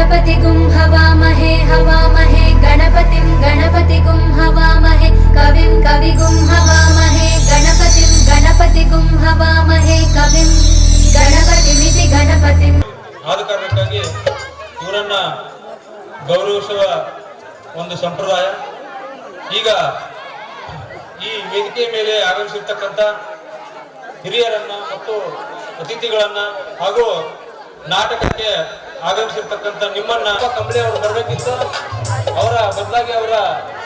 गणपतिगुं हवामहे हवामहे गणपतिं गणपतिगुं हवामहे कविं कविगुं हवामहे गणपतिगुं हवामहे कविं गणपतिमिति गणपतिं ಆದ ಕಾರಣಕ್ಕಾಗಿ ಇವರನ್ನ ಗೌರವಿಸುವ ಒಂದು ಸಂಪ್ರದಾಯ. ಈಗ ಈ ವೇದಿಕೆ ಮೇಲೆ ಆಗಮಿಸಿರ್ತಕ್ಕಂಥ ಹಿರಿಯರನ್ನ ಮತ್ತು ಅತಿಥಿಗಳನ್ನ ಹಾಗೂ ನಾಟಕಕ್ಕೆ ಆಗಮಿಸಿರ್ತಕ್ಕಂಥ ನಿಮ್ಮನ್ನ ಕಂಬಳಿ ಅವರು ಬರಬೇಕಿತ್ತು. ಅವರ ಬದಲಾಗಿ ಅವರ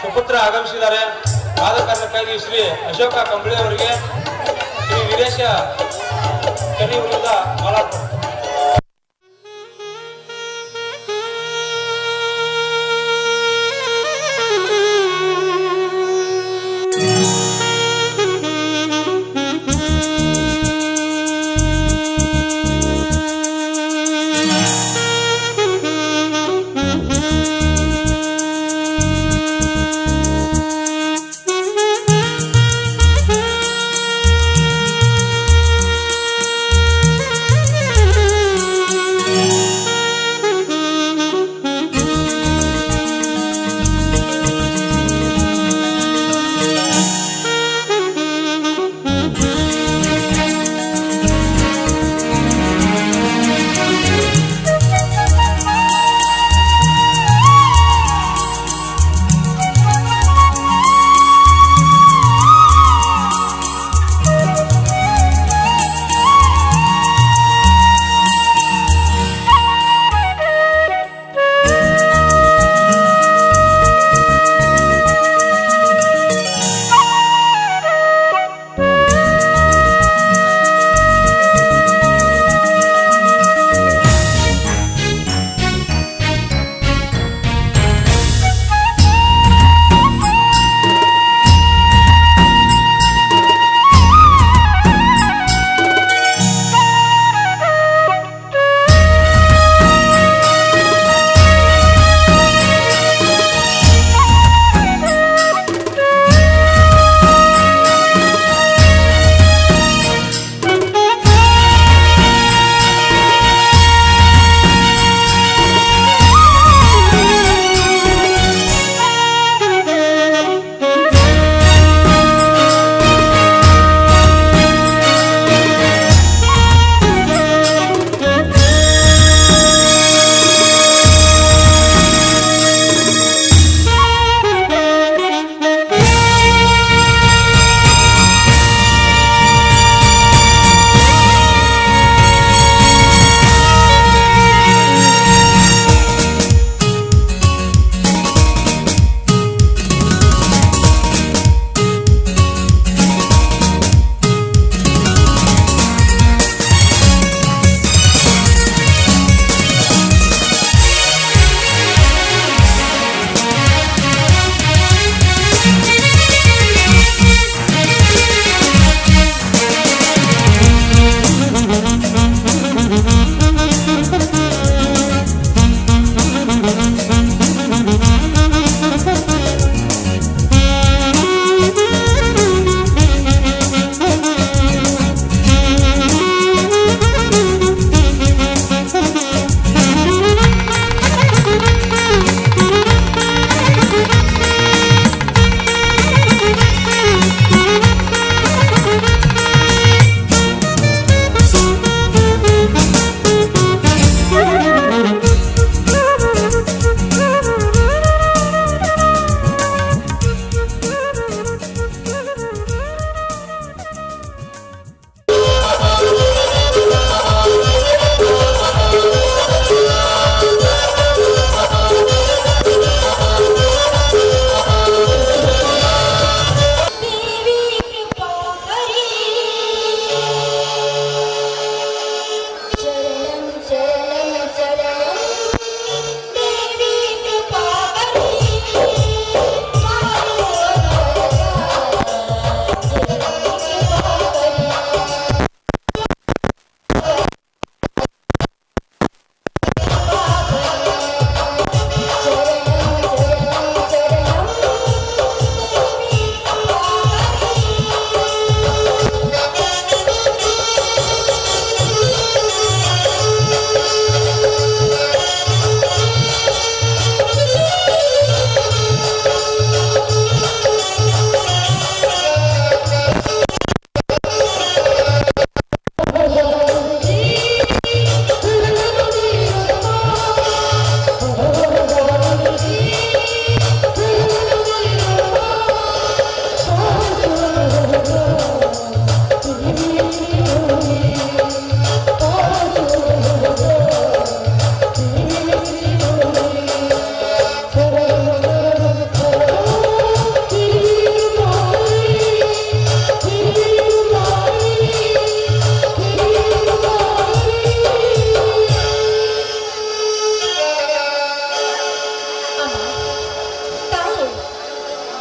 ಸುಪುತ್ರ ಆಗಮಿಸಿದ್ದಾರೆ. ಆದ ಕಾರಣಕ್ಕಾಗಿ ಶ್ರೀ ಅಶೋಕ ಕಂಬಳಿ ಅವರಿಗೆ ಶ್ರೀ ವೀರೇಶ ಕನಿಯವರಿಂದ ಮಾಲಾರ್ಪಣೆ.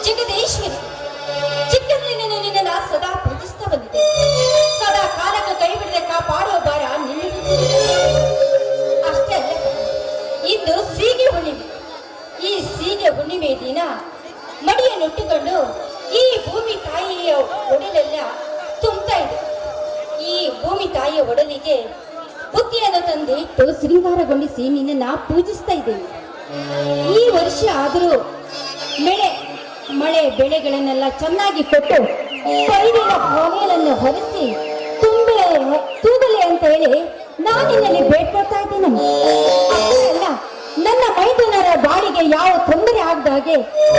ಜಗದೀಶ್ವರಿ, ಚಿಕ್ಕಂದಿನ ನಿನ್ನ ಸದಾ ಪೂಜಿಸ್ತಾ ಬಂದಿದೆ. ಸದಾ ಕಾಲಕ್ಕೆ ಕೈ ಬಿಡದೆ ಕಾಪಾಡುವ ಭಾರ ನಿನ್ನದು. ಅಷ್ಟೇ ಅಲ್ಲ, ಇಂದು ಸೀಗೆ ಹುಣ್ಣಿಮೆ. ಈ ಸೀಗೆ ಹುಣ್ಣಿಮೆ ದಿನ ಮಡಿಯನ್ನುಟ್ಟುಕೊಂಡು ಈ ಭೂಮಿ ತಾಯಿಯ ಒಡಲೆಲ್ಲ ತುಂಬ್ತಾ ಇದೆ. ಈ ಭೂಮಿ ತಾಯಿಯ ಒಡಲಿಗೆ ಬುತ್ತಿಯನ್ನು ತಂದಿಟ್ಟು ಶೃಂಗಾರಗೊಳಿಸಿ ನಿನ್ನನ್ನು ಪೂಜಿಸ್ತಾ ಇದ್ದೇನೆ. ಈ ವರ್ಷ ಆದರೂ ಮಳೆ ಬೆಳೆಗಳನ್ನೆಲ್ಲ ಚೆನ್ನಾಗಿ ಕೊಟ್ಟು ಕೊಯ್ಲಿನ ಹೊನೆಯನ್ನು ಹೊರಿಸಿ ತೂಗಲಿ ಅಂತ ಹೇಳಿ ನಾನಿನ್ನಲ್ಲಿ ಬೇಡ್ಕೊಳ್ತಾ ಇದ್ದೇನೆ. ಅಲ್ಲ, ನನ್ನ ಮೈದುನರ ಬಾಳಿಗೆ ಯಾವ ತೊಂದರೆ ಆಗದಾಗೆ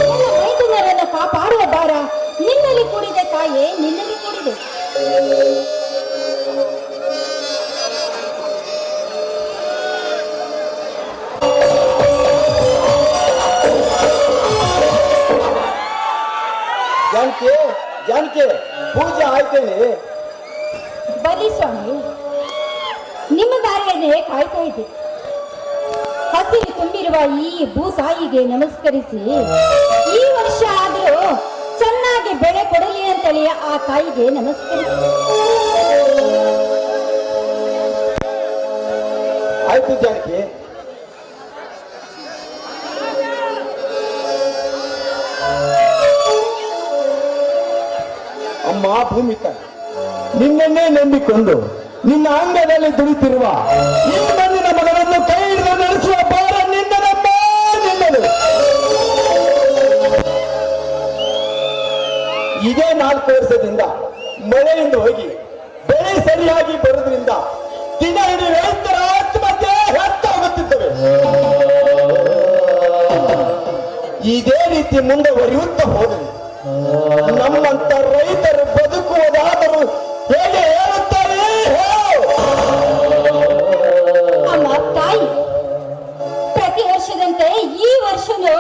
ನನ್ನ ಮೈದುನರನ್ನು ಕಾಪಾಡುವ ಭಾರ ನಿನ್ನಲ್ಲಿ ಕೂಡಿದೆ ತಾಯೇ, ನಿನ್ನಲ್ಲಿ ಕೂಡಿದೆ. ಜಾನಕಿ, ಪೂಜೆ ಆಯ್ತೇನೆ. ಬನ್ನಿ ಸ್ವಾಮಿ, ನಿಮ್ಮ ದಾರಿಯನ್ನೇ ಕಾಯ್ತಾ ಇದ್ದೆ. ಹಸಿರು ತುಂಬಿರುವ ಈ ಭೂತಾಯಿಗೆ ನಮಸ್ಕರಿಸಿ ಈ ವರ್ಷ ಆದರೂ ಚೆನ್ನಾಗಿ ಬೆಳೆ ಕೊಡಲಿ ಅಂತೇಳಿ ಆ ತಾಯಿಗೆ ನಮಸ್ಕರಿಸಿ. ಆಯ್ತು ಜಾನಕಿ. ಅಮ್ಮ ಭೂಮಿಕ, ನಿನ್ನನ್ನೇ ನಂಬಿಕೊಂಡು ನಿನ್ನ ಅಂಗದಲ್ಲಿ ದುಡಿತಿರುವ ಈ ಮಣ್ಣಿನ ಮಗನನ್ನು ಕೈ ಹಿಡಿದು ನಡೆಸುವ ಭಾರ ನಿನ್ನದಮ್ಮ, ನಿನ್ನದು. ಇದೇ 4 ವರ್ಷದಿಂದ ಮಳೆಯಿಂದ ಹೋಗಿ ಬೆಳೆ ಸರಿಯಾಗಿ ಬರೋದ್ರಿಂದ ದಿನ ಇಡೀ ರೈತರ ಆತ್ಮಹತ್ಯೆ ಹೆಚ್ಚಾಗುತ್ತಿದ್ದವೆ. ಇದೇ ರೀತಿ ಮುಂದುವರಿಯುತ್ತಾ ಹೋದರೆ ನಮ್ಮಂತ ರೈತರು ಬದುಕುವುದಾದರೂ ಹೇಗೆ ಹೇಳುತ್ತಾರೆ? ಅಮ್ಮ ತಾಯಿ, ಪ್ರತಿ ವರ್ಷದಂತೆ ಈ ವರ್ಷನೂ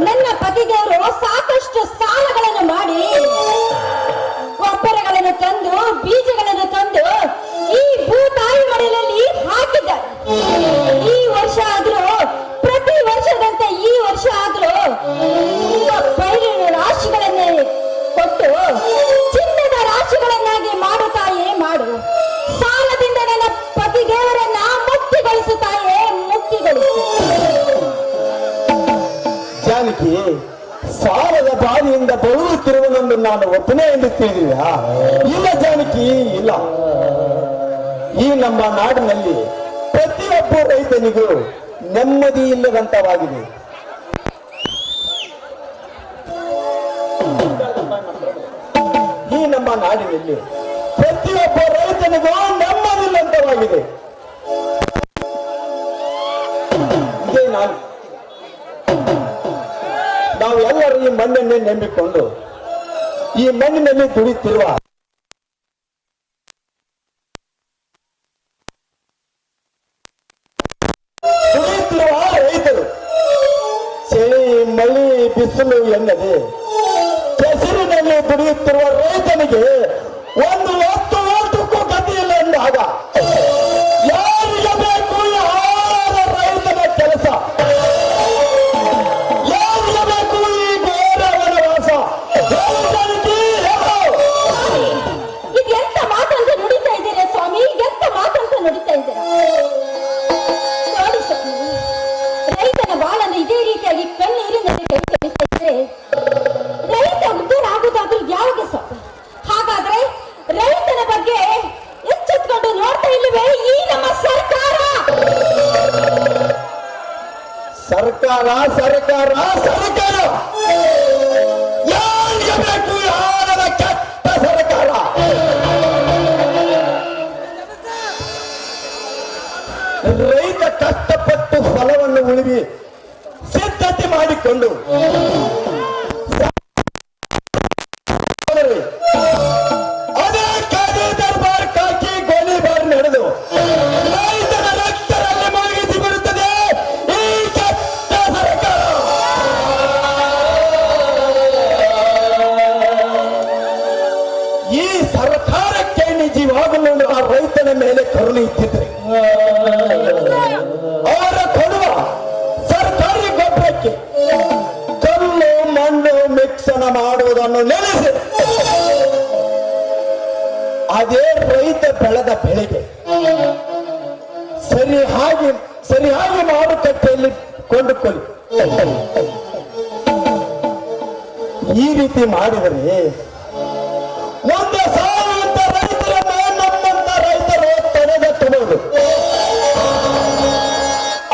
ನನ್ನ ಪತಿದೇವರು ಸಾಕಷ್ಟು ಸಾಲಗಳನ್ನು ಮಾಡಿ ಗೊಬ್ಬರಗಳನ್ನು ತಂದು ಬೀಜಗಳನ್ನು ತಂದು ಈ ಭೂತಾಯಿ ಮಡಿಲಲ್ಲಿ ಹಾಕಿದ್ದಾರೆ. ಈ ವರ್ಷ ಆದ್ರೂ, ಪ್ರತಿ ವರ್ಷದಂತೆ ಈ ವರ್ಷ ಆದ್ರೂ ಬಯಲಿನ ರಾಶಿಗಳನ್ನೇ ಕೊಟ್ಟು ಚಿನ್ನದ ರಾಶಿಗಳನ್ನಾಗಿ ಮಾಡುತ್ತಾಯೇ ಮಾಡು. ಸಾಲದಿಂದ ನನ್ನ ಪತಿದೇವರನ್ನ ಮುಕ್ತಿಗೊಳಿಸುತ್ತಾಯೇ, ಮುಕ್ತಿಗೊಳಿಸು. ಜಾನಕಿ, ಸಾಲದ ಬಾರಿಯಿಂದ ಬಳಲುತ್ತಿರುವನೆಂದು ನಾನು ಒಪ್ಪನೆ ಎಂದು ತಿಳಿದಿರಾ? ಇಲ್ಲ ಜಾನಕಿ, ಇಲ್ಲ. ಈ ನಮ್ಮ ನಾಡಿನಲ್ಲಿ ಪ್ರತಿಯೊಬ್ಬ ರೈತನಿಗೂ ನೆಮ್ಮದಿ ಇಲ್ಲದಂತವಾಗಿದೆ. ಈ ನಮ್ಮ ನಾಡಿನಲ್ಲಿ ಪ್ರತಿಯೊಬ್ಬ ರೈತನಿಗೂ ನೆಮ್ಮದಿಲ್ಲದಂತವಾಗಿದೆ. ಇದೇ ನಾವೆಲ್ಲರೂ ಈ ಮಣ್ಣನ್ನೇ ನಂಬಿಕೊಂಡು ಈ ಮಣ್ಣಿನಲ್ಲಿ ದುಡಿತಿರುವ ರೈತರು ಚಳಿ ಮಳಿ ಬಿಸಿಲು ಎನ್ನದೆ ಕೆಸರಿನಲ್ಲಿ ದುಡಿಯುತ್ತಿರುವ ರೈತನಿಗೆ ಒಂದು ಹೊತ್ತು ಊಟಕ್ಕೂ ಗತಿಯಿಲ್ಲ ಎಂದಾಗ ಯಾರಿಗೆ ಬೇಕು ಯಾರ ರೈತನ ಕೆಲಸ? ಯಾರಿಗೆ ಬೇಕು ಈ ಘೋರ ವನವಾಸ? ಇದೆಂತ ಮಾತಂತ ನುಡಿತಾ ಇದ್ದೀರಾ ಸ್ವಾಮಿ? ಎಂತ ಮಾತಂತ ನುಡಿತಾ ಇದ್ದೀರಾ? ನೋಡಿ ಸ್ವಾಮಿ, ರೈತನ ಬಾಳನ್ನು ಇದೇ ರೀತಿಯಾಗಿ ಕಣ್ಣೀರಿನಲ್ಲಿ ಕೈ ತೊಳಿತಾ ಇದ್ರೆ ರೈತ ಉದ್ಧಾರ ಆಗುದಾದ್ರೂ ಯಾವಾಗ ಸ್ವಾಮಿ? ಹಾಗಾದ್ರೆ ರೈತನ ಬಗ್ಗೆ ಎಚ್ಚೆತ್ಕೊಂಡು ನೋಡ್ತಾ ಇಲ್ಲವೇ ಈ ನಮ್ಮ ಸರ್ಕಾರ? ಸರ್ಕಾರ ಸರ್ಕಾರ ಸರ್ಕಾರ ಯಾರಿಗೆ ಬೇಕು ಯಾರ ಕೆಟ್ಟ ಸರ್ಕಾರ? ರೈತ ಕಷ್ಟಪಟ್ಟು ಫಲವನ್ನು ಉಳಿವಿ ಸಿದ್ಧತೆ ಮಾಡಿಕೊಂಡು ಅದೇ ಕಾದಿ ದರ್ಬಾರ್ ಕಾಕಿ ಗೋಲಿಬಾರ್ ನಡೆದು ರೈತನ ರಕ್ತದಲ್ಲಿ ಮುಳುಗಿಸಿ ಬಿಡುತ್ತದೆ ಈ ಕೆಟ್ಟ ಸರ್ಕಾರ. ಈ ಸರ್ಕಾರಕ್ಕೆ ನಿಜವಾಗಲೂ ಆ ರೈತನ ಮೇಲೆ ಕರುಣೆ ಇದ್ದಿದ್ರೆ ಅವರ ಕೊಡುವ ಸರ್ಕಾರಿ ಗೊಬ್ಬರಕ್ಕೆ ಕಲ್ಲು ಮಣ್ಣು ಕಳ್ಳತನ ಮಾಡುವುದನ್ನು ನಿಲ್ಲಿಸಿ ಅದೇ ರೈತ ಬೆಳೆದ ಬೆಳೆಗೆ ಸರಿಯಾಗಿ ಮಾರುಕಟ್ಟೆಯಲ್ಲಿ ಕೊಂಡುಕೊಳ್ಳಿ. ಈ ರೀತಿ ಮಾಡಿದರೆ ಒಂದೇ ಸಾವಿರ ರೈತರನ್ನ ನಮ್ಮಂತ ರೈತರು ತಡೆಗಟ್ಟಬಹುದು.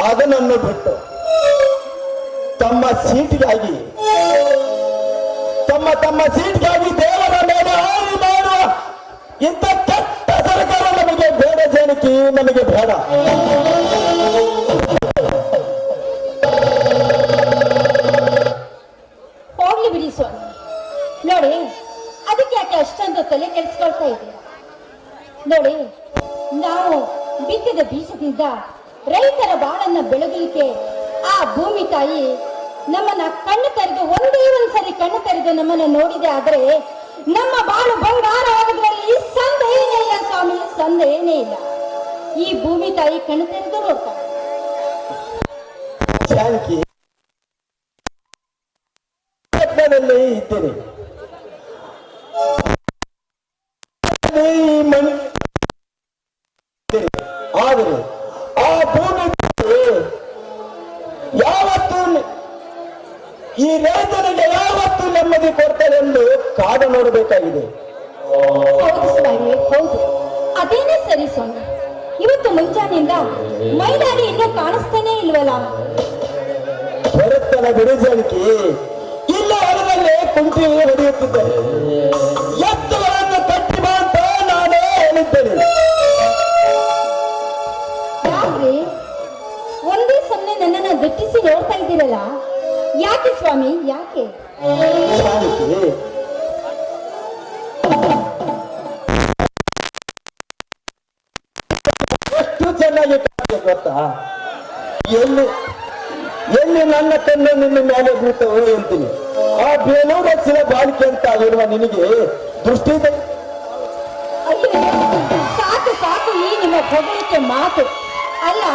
ಅದನ್ನು ಬಿಟ್ಟು ತಮ್ಮ ಸೀಟ್ಗಾಗಿ ದೇವರ ಮೇಲೆ ಹಾರಿ ಮಾಡುವ ಇಂಥ ಕೆಟ್ಟ ಸರ್ಕಾರ ನಮಗೆ ಬೇಡ. ಜಾನಕಿ, ನಮಗೆ ಬೇಡ. ಹೋಗ್ಲಿ ಬಿಡಿ ಸ್ವಾಮಿ. ನೋಡಿ, ಅದಕ್ಕೆ ಯಾಕೆ ಅಷ್ಟೊಂದು ತಲೆ ಕೆಡಿಸ್ಕೊಳ್ತಾ ಇದ್ದೀರಾ? ನೋಡಿ, ನಾವು ಬಿತ್ತಿದ ಬೀಜದಿಂದ ರೈತರ ಬಾಳನ್ನ ಬೆಳಗಲಿಕ್ಕೆ ಆ ಭೂಮಿ ತಾಯಿ ನಮ್ಮನ್ನ ಕಣ್ಣು ತೆರೆದು ಒಂದೇ ಒಂದ್ಸರಿ ಕಣ್ಣು ತೆರೆದು ನಮ್ಮನ್ನ ನೋಡಿದೆ ಆದ್ರೆ ನಮ್ಮ ಬಾಳು ಬಂಗಾರವಾಗೋದ್ರಲ್ಲಿ ಸಂದೇಹನೇ ಇಲ್ಲ ಸ್ವಾಮಿ, ಸಂದೇಹನೇ ಇಲ್ಲ. ಈ ಭೂಮಿ ತಾಯಿ ಕಣ್ಣು ತೆರೆದು ನೋಡ್ತಾಳೆ. ಜಾನಕಿ, ಇದ್ದೇನೆ ಆದರೆ ಆ ಭೂಮಿ ಯಾವತ್ತೂ ಈ ರೈತನಿಗೆ ಯಾವತ್ತೂ ನೆಮ್ಮದಿ ಕೊಡ್ತಾರೆ ಎಂದು ಕಾದು ನೋಡಬೇಕಾಗಿದೆ. ಹೌದು ಸ್ವಾಮಿ, ಹೌದು, ಅದೇನೇ ಸರಿ ಸ್ವಾಮಿ. ಇವತ್ತು ಮುಂಜಾನೆಯಿಂದ ಮೈದಾರಿ ಇನ್ನೂ ಕಾಣಿಸ್ತಾನೆ ಇಲ್ವಲ್ಲ? ಬರುತ್ತಲ್ಲ ಬಿಡು ಜಾನಕಿ. ಇಲ್ಲ ಹೊಲದಲ್ಲೇ ಕುಂಟಿ ಹೊಡೆಯುತ್ತಿದ್ದರೆ ಎತ್ತುಗಳನ್ನು ಕಟ್ಟಿ ಬಾ ಅಂತ ನಾನೇ ಹೇಳಿದ್ದೇನೆ. ಯಾಕ್ರಿ ಒಂದೇ ಸಮನೆ ನನ್ನನ್ನ ಗಟ್ಟಿಸಿ ನೋಡ್ತಾ ಇದ್ದೀರಲ್ಲ? ಯಾಕೆ ಸ್ವಾಮಿ, ಯಾಕೆ? ಜಾನಕಿ, ಎಷ್ಟು ಚೆನ್ನಾಗಿ ಕಾಣ್ತದೆ ಗೊತ್ತಾ? ಎಲ್ಲಿ ನನ್ನ ಕಣ್ಣು ನಿನ್ನ ಮೇಲೆ ಬೀಳ್ತವೋ ಹೇಳ್ತೀನಿ. ಆ ಬೇಲೂರು ಹಚ್ಚಿನ ಬಾಳಿಕೆ ಅಂತ ಆಗಿರುವ ನಿನಗೆ ದೃಷ್ಟಿ ಇದೆ? ಅಯ್ಯೋ, ಸಾಕು ಸಾಕು ಈ ನಿಮ್ಮ ಹೊಗಳಿಕೆ ಮಾತು. ಅಲ್ಲ,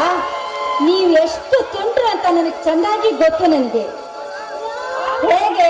ನೀವು ಎಷ್ಟು ತುಂಟ್ರು ಅಂತ ನನಗೆ ಚೆನ್ನಾಗಿ ಗೊತ್ತು. ನನಗೆ ಹೇಗೆ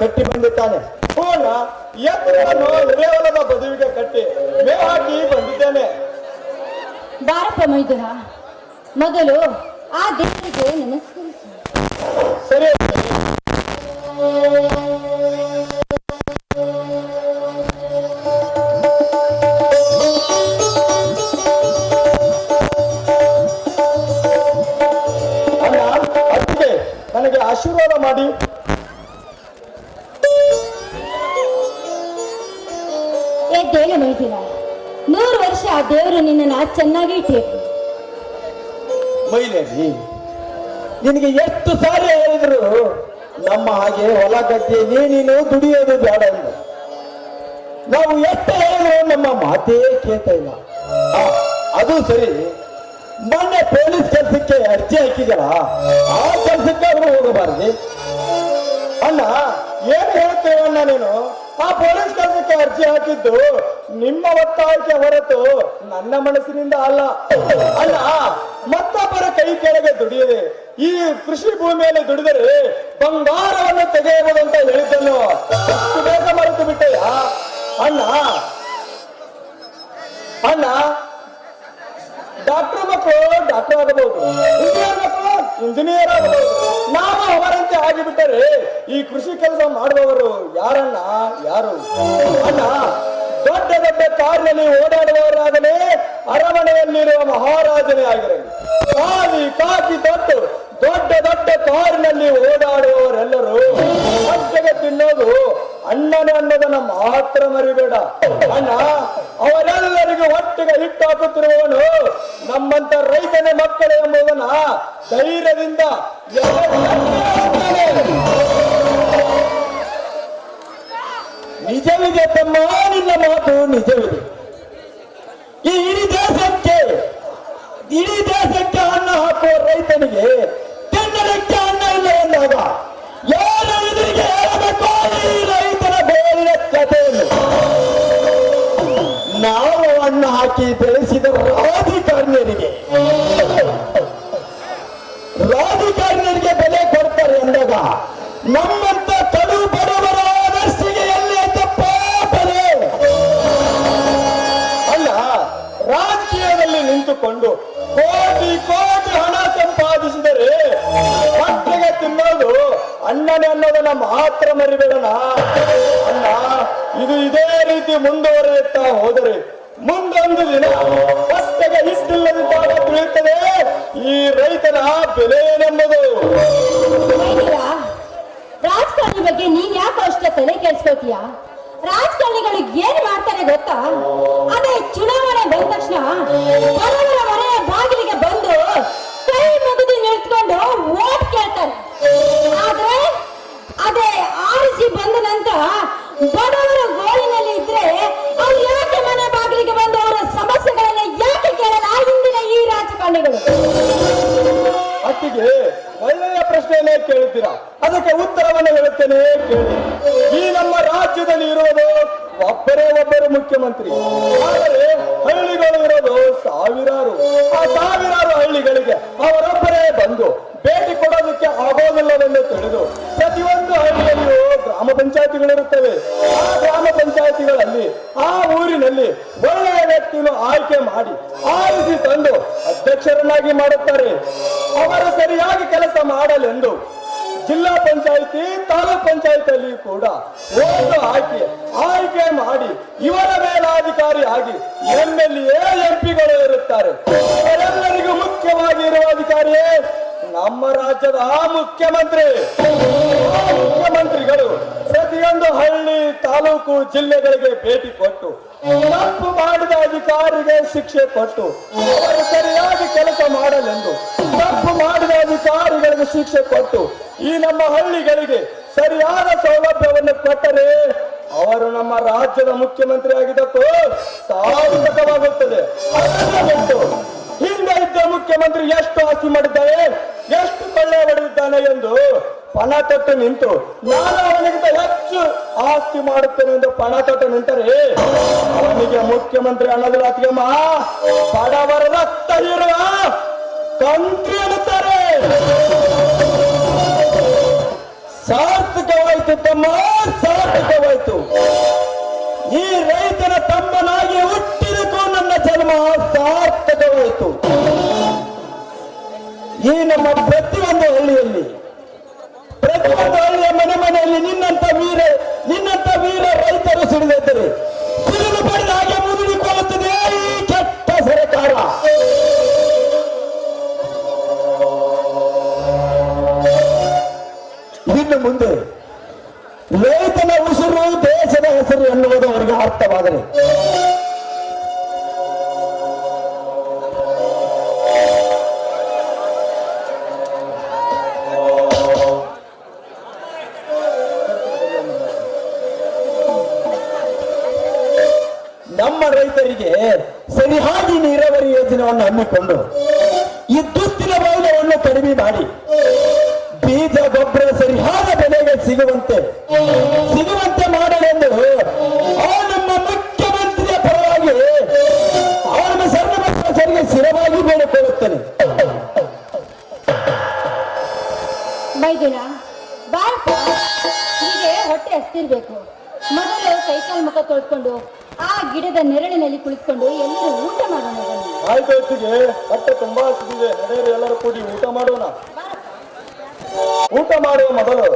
ಕಟ್ಟಿ ಬಂದಿದ್ದಾನೆ. ಪೂರ್ಣ ಎತ್ತುಗಳನ್ನು ಹಿರೇವಲದ ಬದುವಿಗೆ ಕಟ್ಟಿ ಮೇವು ಹಾಕಿ ಬಂದಿದ್ದೇನೆ. ಬಾರಪ್ಪ ಮೈದುನ, ಮೊದಲು ಆ ದೇವರಿಗೆ ನಮಸ್ಕರಿಸು. ಸರಿ. ಅದಕ್ಕೆ ನನಗೆ ಆಶೀರ್ವಾದ ಮಾಡಿ. ಎದ್ದೇಳು ಮೈದುನ, 100 ವರ್ಷ ಆ ದೇವರು ನಿನ್ನನ್ನು ಚೆನ್ನಾಗಿ ಇಟ್ಟಿರ್ಲಿ. ಮೈಲೇರಿ, ನಿನಗೆ ಎಷ್ಟು ಸಾರಿ ಹೇಳಿದ್ರು ನಮ್ಮ ಹಾಗೆ ಹೊಲ ಗದ್ದೆ ನೀನು ದುಡಿಯೋದು ಬೇಡ ಎಂದು. ನಾವು ಎಷ್ಟು ಹೇಳಿದ್ರು ನಮ್ಮ ಮಾತೇ ಕೇಳ್ತಾ ಇಲ್ಲ. ಅದು ಸರಿ, ಮೊನ್ನೆ ಪೊಲೀಸ್ ಕೆಲಸಕ್ಕೆ ಅರ್ಜಿ ಹಾಕಿದಲ್ಲ, ಆ ಕೆಲಸಕ್ಕೆ ಅವರು ಹೋಗಬಾರ್ದು. ಅಣ್ಣ, ಏನು ಹೇಳ್ತೇವೆ ಅಣ್ಣ ನೀನು? ಆ ಪೊಲೀಸ್ ಕೆಲಸಕ್ಕೆ ಅರ್ಜಿ ಹಾಕಿದ್ದು ನಿಮ್ಮ ಒತ್ತಾಯಕ್ಕೆ ಹೊರತು ನನ್ನ ಮನಸ್ಸಿನಿಂದ ಅಲ್ಲ. ಅಣ್ಣ, ಮತ್ತೊಬ್ಬರ ಕೈ ಕೆಳಗೆ ದುಡಿಯದೆ ಈ ಕೃಷಿ ಭೂಮಿಯಲ್ಲಿ ದುಡಿದರೆ ಬಂಗಾರವನ್ನು ತೆಗೆಯಬಹುದು ಅಂತ ಹೇಳಿದ್ದನ್ನು ಎಷ್ಟು ಬೇಗ ಮರೆತು ಬಿಟ್ಟೆಯ ಅಣ್ಣ? ಅಣ್ಣ, ಡಾಕ್ಟರ್ ಮಕ್ಕಳು ಡಾಕ್ಟರ್ ಆಗಬಹುದು, ಇಂಜಿನಿಯರ್ ಮಕ್ಕಳು ಇಂಜಿನಿಯರ್ ಆಗಬಹುದು. ನಾವು ಅವರಂತೆ ಆಗಿಬಿಟ್ಟರೆ ಈ ಕೃಷಿ ಕೆಲಸ ಮಾಡುವವರು ಯಾರಣ್ಣ? ಯಾರು? ಅಣ್ಣ, ದೊಡ್ಡ ದೊಡ್ಡ ಕಾರಿನಲ್ಲಿ ಓಡಾಡುವವರಾಗಲೇ ಅರಮನೆಯಲ್ಲಿರುವ ಮಹಾರಾಜನೇ ಆಗಿರಲಿ, ಕಾಲಿ ಕಾಕಿ ತೊಟ್ಟು ದೊಡ್ಡ ದೊಡ್ಡ ಕಾರಿನಲ್ಲಿ ಓಡಾಡುವವರೆಲ್ಲರೂ ಹೊಟ್ಟೆಗೆ ತಿನ್ನೋದು ಅಣ್ಣನ ಅನ್ನೋದನ್ನ ಮಾತ್ರ ಮರಿಬೇಡ ಅಣ್ಣ. ಅವರೆಲ್ಲರಿಗೂ ಹೊಟ್ಟೆಗೆ ಹಿಟ್ಟು ಹಾಕುತ್ತಿರುವವನು ನಮ್ಮಂತ ರೈತನ ಮಕ್ಕಳು ಎಂಬುದನ್ನ ಧೈರ್ಯದಿಂದ ನಿಜವಿದೆ ತಮ್ಮ, ನಿನ್ನ ಮಾತು ನಿಜವಿದೆ. ಈ ಇಡೀ ದೇಶಕ್ಕೆ ಅನ್ನ ಹಾಕುವ ರೈತನಿಗೆ ತಿನ್ನಲಿಕ್ಕೆ ಅನ್ನ ಇಲ್ಲ ಎಂದಾಗ ಯಾರು ಎದುರಿಗೆ ಹೇಳಬೇಕು ಈ ರೈತನ ಗೋಳಿನ ಕಥೆಯನ್ನು? ನಾ ಮಣ್ಣು ಹಾಕಿ ಬೆಳೆಸಿದ ರಾಜಕಾರಣಿಯರಿಗೆ ಬೆಲೆ ಕೊಡ್ತಾರೆ ಎಂದಾಗ ನಮ್ಮಂತ ಕಡು ಬಡವರ ಆದರ್ಶಿಗೆ ಎಲ್ಲಿ ತಪ್ಪ ಬೆಲೆ ಅಲ್ಲ. ರಾಜಕೀಯದಲ್ಲಿ ನಿಂತುಕೊಂಡು ಕೋಟಿ ಕೋಟಿ ಹಣ ಸಂಪಾದಿಸಿದರೆ ಹೊಟ್ಟೆಗೆ ತಿನ್ನೋದು ಅಣ್ಣನೇ ಅನ್ನೋದನ್ನ ಮಾತ್ರ ಮರಿಬೇಡಣ ಅಣ್ಣ. ಇದು ಇದೇ ರೀತಿ ಮುಂದುವರಿಯುತ್ತಾ ಹೋದರೆ ಮುಂದೊಂದು ದಿನ ಹೊಟ್ಟೆಗೆ ಹಿಟ್ಟಿಲ್ಲದಿದ್ದಾಗ ತಿಳಿಯುತ್ತದೆ ಈ ರೈತರ ಬೆಲೆ ಏನೆಂಬುದು. ರಾಜಕಾರಣಿ ಬಗ್ಗೆ ನೀನ್ ಯಾಕೆ ಅಷ್ಟ ತಲೆ ಕೆಡಿಸ್ಕೋತೀಯ? ರಾಜಕಾರಣಿಗಳು ಏನ್ ಮಾಡ್ತಾರೆ ಗೊತ್ತಾ? ಅದೇ ಚುನಾವಣೆ ಬಂದ ತಕ್ಷಣ ಬಡವರ ಮನೆಯ ಬಾಗಿಲಿಗೆ ಬಂದು ಕೈ ಮುಗಿದು ನಿಂತ್ಕೊಂಡು ವೋಟ್ ಕೇಳ್ತಾರೆ. ಆದ್ರೆ ಅದೇ ಆರಿಸಿ ಬಂದ ನಂತರ ಬಡವರ ಗೋಳಿನಲ್ಲಿ ಇದ್ರೆ ಅವ್ರು ಯಾಕೆ ಮನೆ ಬಾಗಿಲಿಗೆ ಬಂದು ಅವರ ಸಮಸ್ಯೆಗಳನ್ನ ಯಾಕೆ ಕೇಳಲ್ಲ ಹಿಂದಿನ ಈ ರಾಜಕಾರಣಿಗಳು? ಅತ್ತಿಗೆ ಒಳ್ಳೆಯ ಪ್ರಶ್ನೆಯನ್ನೇ ಕೇಳುತ್ತೀರಾ, ಅದಕ್ಕೆ ಉತ್ತರವನ್ನು ಹೇಳುತ್ತೇನೆ ಕೇಳಿ. ಈ ನಮ್ಮ ರಾಜ್ಯದಲ್ಲಿ ಇರುವುದು ಒಬ್ಬರು ಮುಖ್ಯಮಂತ್ರಿ, ಆದರೆ ಹಳ್ಳಿಗಳು ಇರೋದು ಸಾವಿರಾರು. ಆ ಸಾವಿರಾರು ಹಳ್ಳಿಗಳಿಗೆ ಅವರೊಬ್ಬರೇ ಬಂದು ಭೇಟಿ ಕೊಡೋದಕ್ಕೆ ಆಗೋದಿಲ್ಲವೆಂದು ತಿಳಿದು ಪ್ರತಿಯೊಂದು ಹಳ್ಳಿಯಲ್ಲಿಯೂ ಗ್ರಾಮ ಪಂಚಾಯತಿಗಳಿರುತ್ತವೆ. ಆ ಗ್ರಾಮ ಪಂಚಾಯತಿಗಳಲ್ಲಿ ಆ ಊರಿನಲ್ಲಿ ಒಳ್ಳೆಯ ವ್ಯಕ್ತಿಯನ್ನು ಆಯ್ಕೆ ಮಾಡಿ ಆರಿಸಿ ತಂದು ಅಧ್ಯಕ್ಷರನ್ನಾಗಿ ಮಾಡುತ್ತಾರೆ. ಅವರು ಸರಿಯಾಗಿ ಕೆಲಸ ಮಾಡಲೆಂದು ಜಿಲ್ಲಾ ಪಂಚಾಯಿತಿ ತಾಲೂಕ್ ಪಂಚಾಯಿತಿಯಲ್ಲಿ ಕೂಡ ಓಟು ಹಾಕಿ ಆಯ್ಕೆ ಮಾಡಿ ಇವರ ಮೇಲಾಧಿಕಾರಿ ಆಗಿ MLA MP ಇರುತ್ತಾರೆ. ಇವರೆಲ್ಲರಿಗೂ ಮುಖ್ಯವಾಗಿ ಇರುವ ಅಧಿಕಾರಿಯೇ ನಮ್ಮ ರಾಜ್ಯದ ಮುಖ್ಯಮಂತ್ರಿ. ಮುಖ್ಯಮಂತ್ರಿಗಳು ಪ್ರತಿಯೊಂದು ಹಳ್ಳಿ ತಾಲೂಕು ಜಿಲ್ಲೆಗಳಿಗೆ ಭೇಟಿ ಕೊಟ್ಟು ತಪ್ಪು ಮಾಡಿದ ಅಧಿಕಾರಿಗೆ ಶಿಕ್ಷೆ ಕೊಟ್ಟು ಅವರು ಸರಿಯಾಗಿ ಕೆಲಸ ಮಾಡಲೆಂದು ತಪ್ಪು ಮಾಡಿದ ಅಧಿಕಾರಿಗಳಿಗೆ ಶಿಕ್ಷೆ ಕೊಟ್ಟು ಈ ನಮ್ಮ ಹಳ್ಳಿಗಳಿಗೆ ಸರಿಯಾದ ಸೌಲಭ್ಯವನ್ನು ಕೊಟ್ಟರೆ ಅವರು ನಮ್ಮ ರಾಜ್ಯದ ಮುಖ್ಯಮಂತ್ರಿ ಆಗಿದ್ದಕ್ಕೂ ಸಾರ್ಥಕವಾಗುತ್ತದೆ. ಹಿಂದೆ ಇದ್ದ ಮುಖ್ಯಮಂತ್ರಿ ಎಷ್ಟು ಆಸ್ತಿ ಮಾಡಿದ್ದಾರೆ, ಎಷ್ಟು ಕೊಳ್ಳೆ ಹೊಡೆದಿದ್ದಾನೆ ಎಂದು ಪಣ ತೊಟ್ಟು ನಿಂತು ನಾನು ಅವನಿಗಿಂತ ಹೆಚ್ಚು ಆಸ್ತಿ ಮಾಡುತ್ತೇನೆ ಎಂದು ಪಣ ತೊಟ್ಟು ನಿಂತರೆ ಅವನಿಗೆ ಮುಖ್ಯಮಂತ್ರಿ ಅನ್ನೋದಿಲ್ಲ ಅತ್ತಿಗೆಮ್ಮ, ಬಡವರ ರಕ್ತ ಹೀರುವ ಕಂತ್ರಿ ಅನ್ನುತ್ತಾರೆ. ಸಾರ್ಥಕವಾಯಿತು ತಮ್ಮ, ಸಾರ್ಥಕವಾಯಿತು. ಈ ರೈತನ ತಮ್ಮನಾಗಿ ಹುಟ್ಟಿದಕ್ಕೂ ನನ್ನ ಜನ್ಮ ಸಾರ್ಥಕವಾಯಿತು. ಈ ನಮ್ಮ ಪ್ರತಿಯೊಂದು ಹಳ್ಳಿಯಲ್ಲಿ ಪ್ರತಿಯೊಂದು ಹಳ್ಳಿಯ ಮನೆಯಲ್ಲಿ ನಿನ್ನಂತ ವೀರ ರೈತರು ಸಿಡಿದಿದ್ದರೆ ಸಿಡಿದು ಪಡೆದ ಹಾಗೆ ಮುದುಡಿಕೊಳ್ಳುತ್ತದೆ ಈ ಕೆಟ್ಟ ಸರ್ಕಾರ. ಇನ್ನು ಮುಂದೆ ರೈತನ ಉಸಿರು ದೇಶದ ಹೆಸರು ಎನ್ನುವುದು ಅವರಿಗೆ ಅರ್ಥವಾದರೆ ನಮ್ಮ ರೈತರಿಗೆ ಸರಿಯಾಗಿ ನೀರಾವರಿ ಯೋಜನೆಯನ್ನು ಹಮ್ಮಿಕೊಂಡು ಈ ದುತ್ತಿನ ಮೌಲ್ಯವನ್ನು ಕಡಿಮೆ ಮಾಡಿ ಬೀಜ ಗೊಬ್ಬರ ಸರಿಯಾದ ಬೆಲೆಗೆ ಸಿಗುವಂತೆ ಮಾಡಲೆಂದು ಆ ನಮ್ಮ ಮುಖ್ಯಮಂತ್ರಿಯ ಪರವಾಗಿ ಅವರ ಸರ್ವಸರಿಗೆ ಸ್ಥಿರವಾಗಿ ಬೇಡಿಕೊಳ್ಳುತ್ತೇನೆ. ಮೈದುನ ಬಾರಪ್ಪ, ಹೀಗೆ ಹೊಟ್ಟೆ ಹಸ್ತಿರ್ಬೇಕು. ಮೊದಲು ಕೈಕಾಲು ಮುಖ ತೊಳ್ಕೊಂಡು ಆ ಗಿಡದ ನೆರಳಿನಲ್ಲಿ ಕುಳಿತುಕೊಂಡು ಎಲ್ಲರೂ ಊಟ ಮಾಡೋಣ. ಆಯ್ತು, ಹೊತ್ತಿಗೆ ಹೊಟ್ಟೆ ತುಂಬಾ ಹಸಿದಿದೆ, ನಡೆಯಲು ಎಲ್ಲರೂ ಕೂಡಿ ಊಟ ಮಾಡೋಣ. ಊಟ ಮಾಡುವ ಮೊದಲು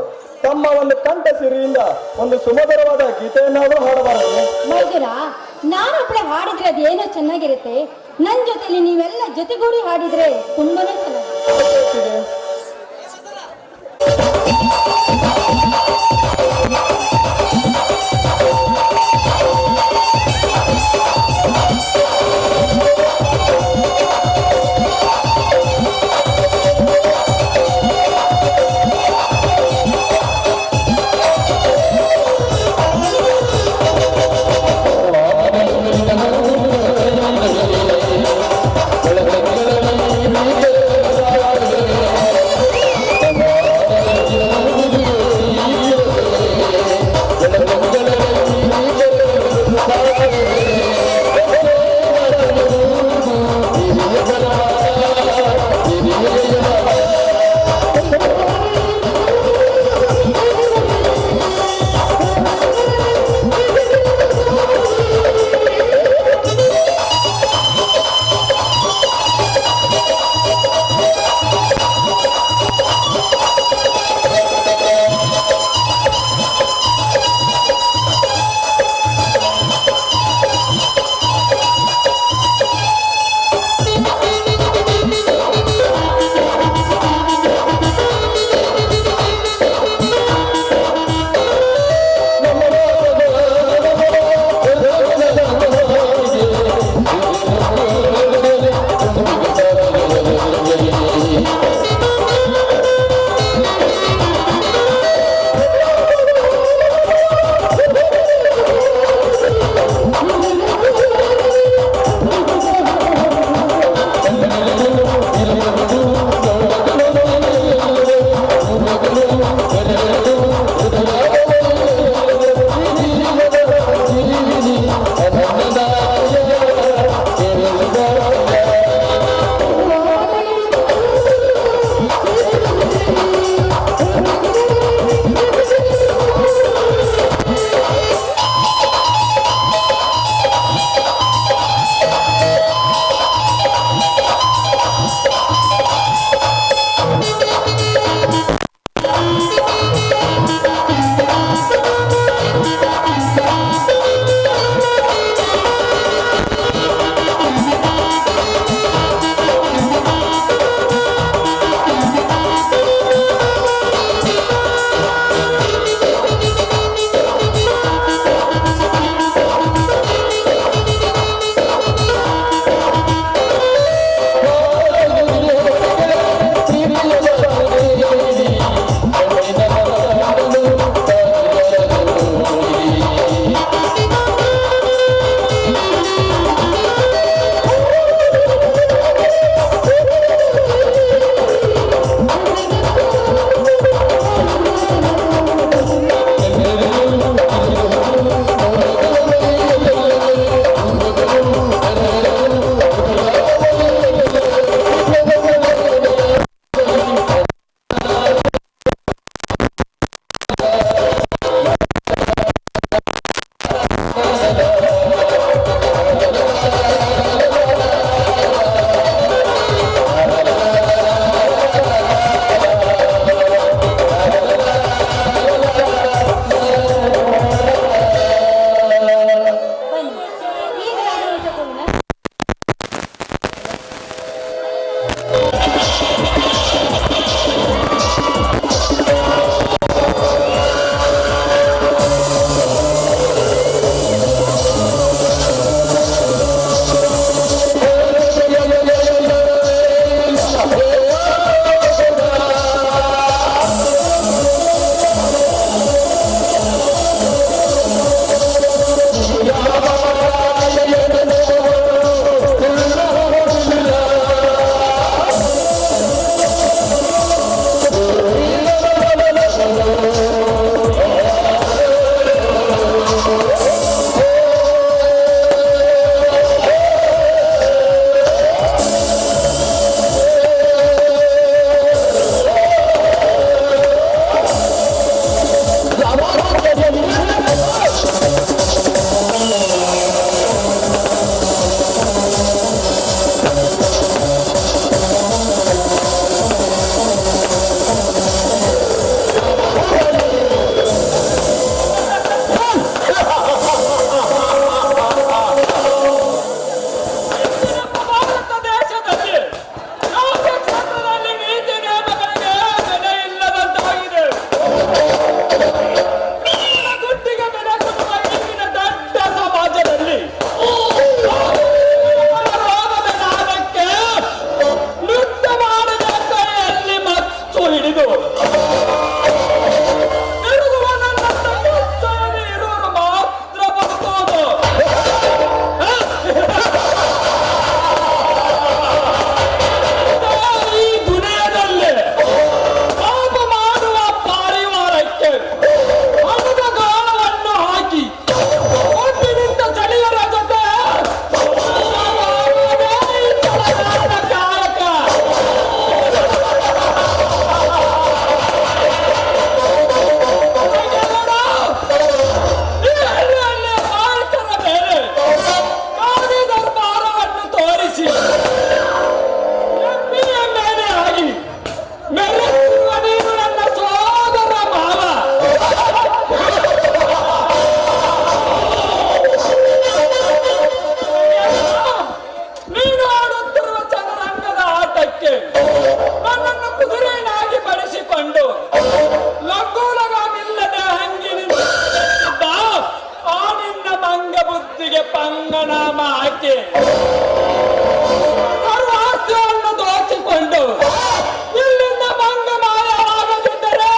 ತಮ್ಮ ಒಂದು ಕಂಠ ಸಿರಿಯಿಂದ ಒಂದು ಸುಮಧುರವಾದ ಗೀತೆಯನ್ನಾದರೂ ಹಾಡಬಾರದು. ಮೈದುನ, ನಾನೊಬ್ಬಳೆ ಹಾಡಿದ್ರೆ ಅದೇನೋ ಚೆನ್ನಾಗಿರುತ್ತೆ. ನನ್ನ ಜೊತೆಲಿ ನೀವೆಲ್ಲ ಜೊತೆಗೂಡಿ ಹಾಡಿದ್ರೆ ತುಂಬಾನೇ ಚೆನ್ನಾಗಿ. ನಮ್ಮ ಆಕೆ ಸರ್ವಾಸ್ತಿಯನ್ನು ದೋಚಿಕೊಂಡು ಇಲ್ಲಿಂದ ಮಂಗ ಮಾಯವಾಗದಿದ್ದರೆ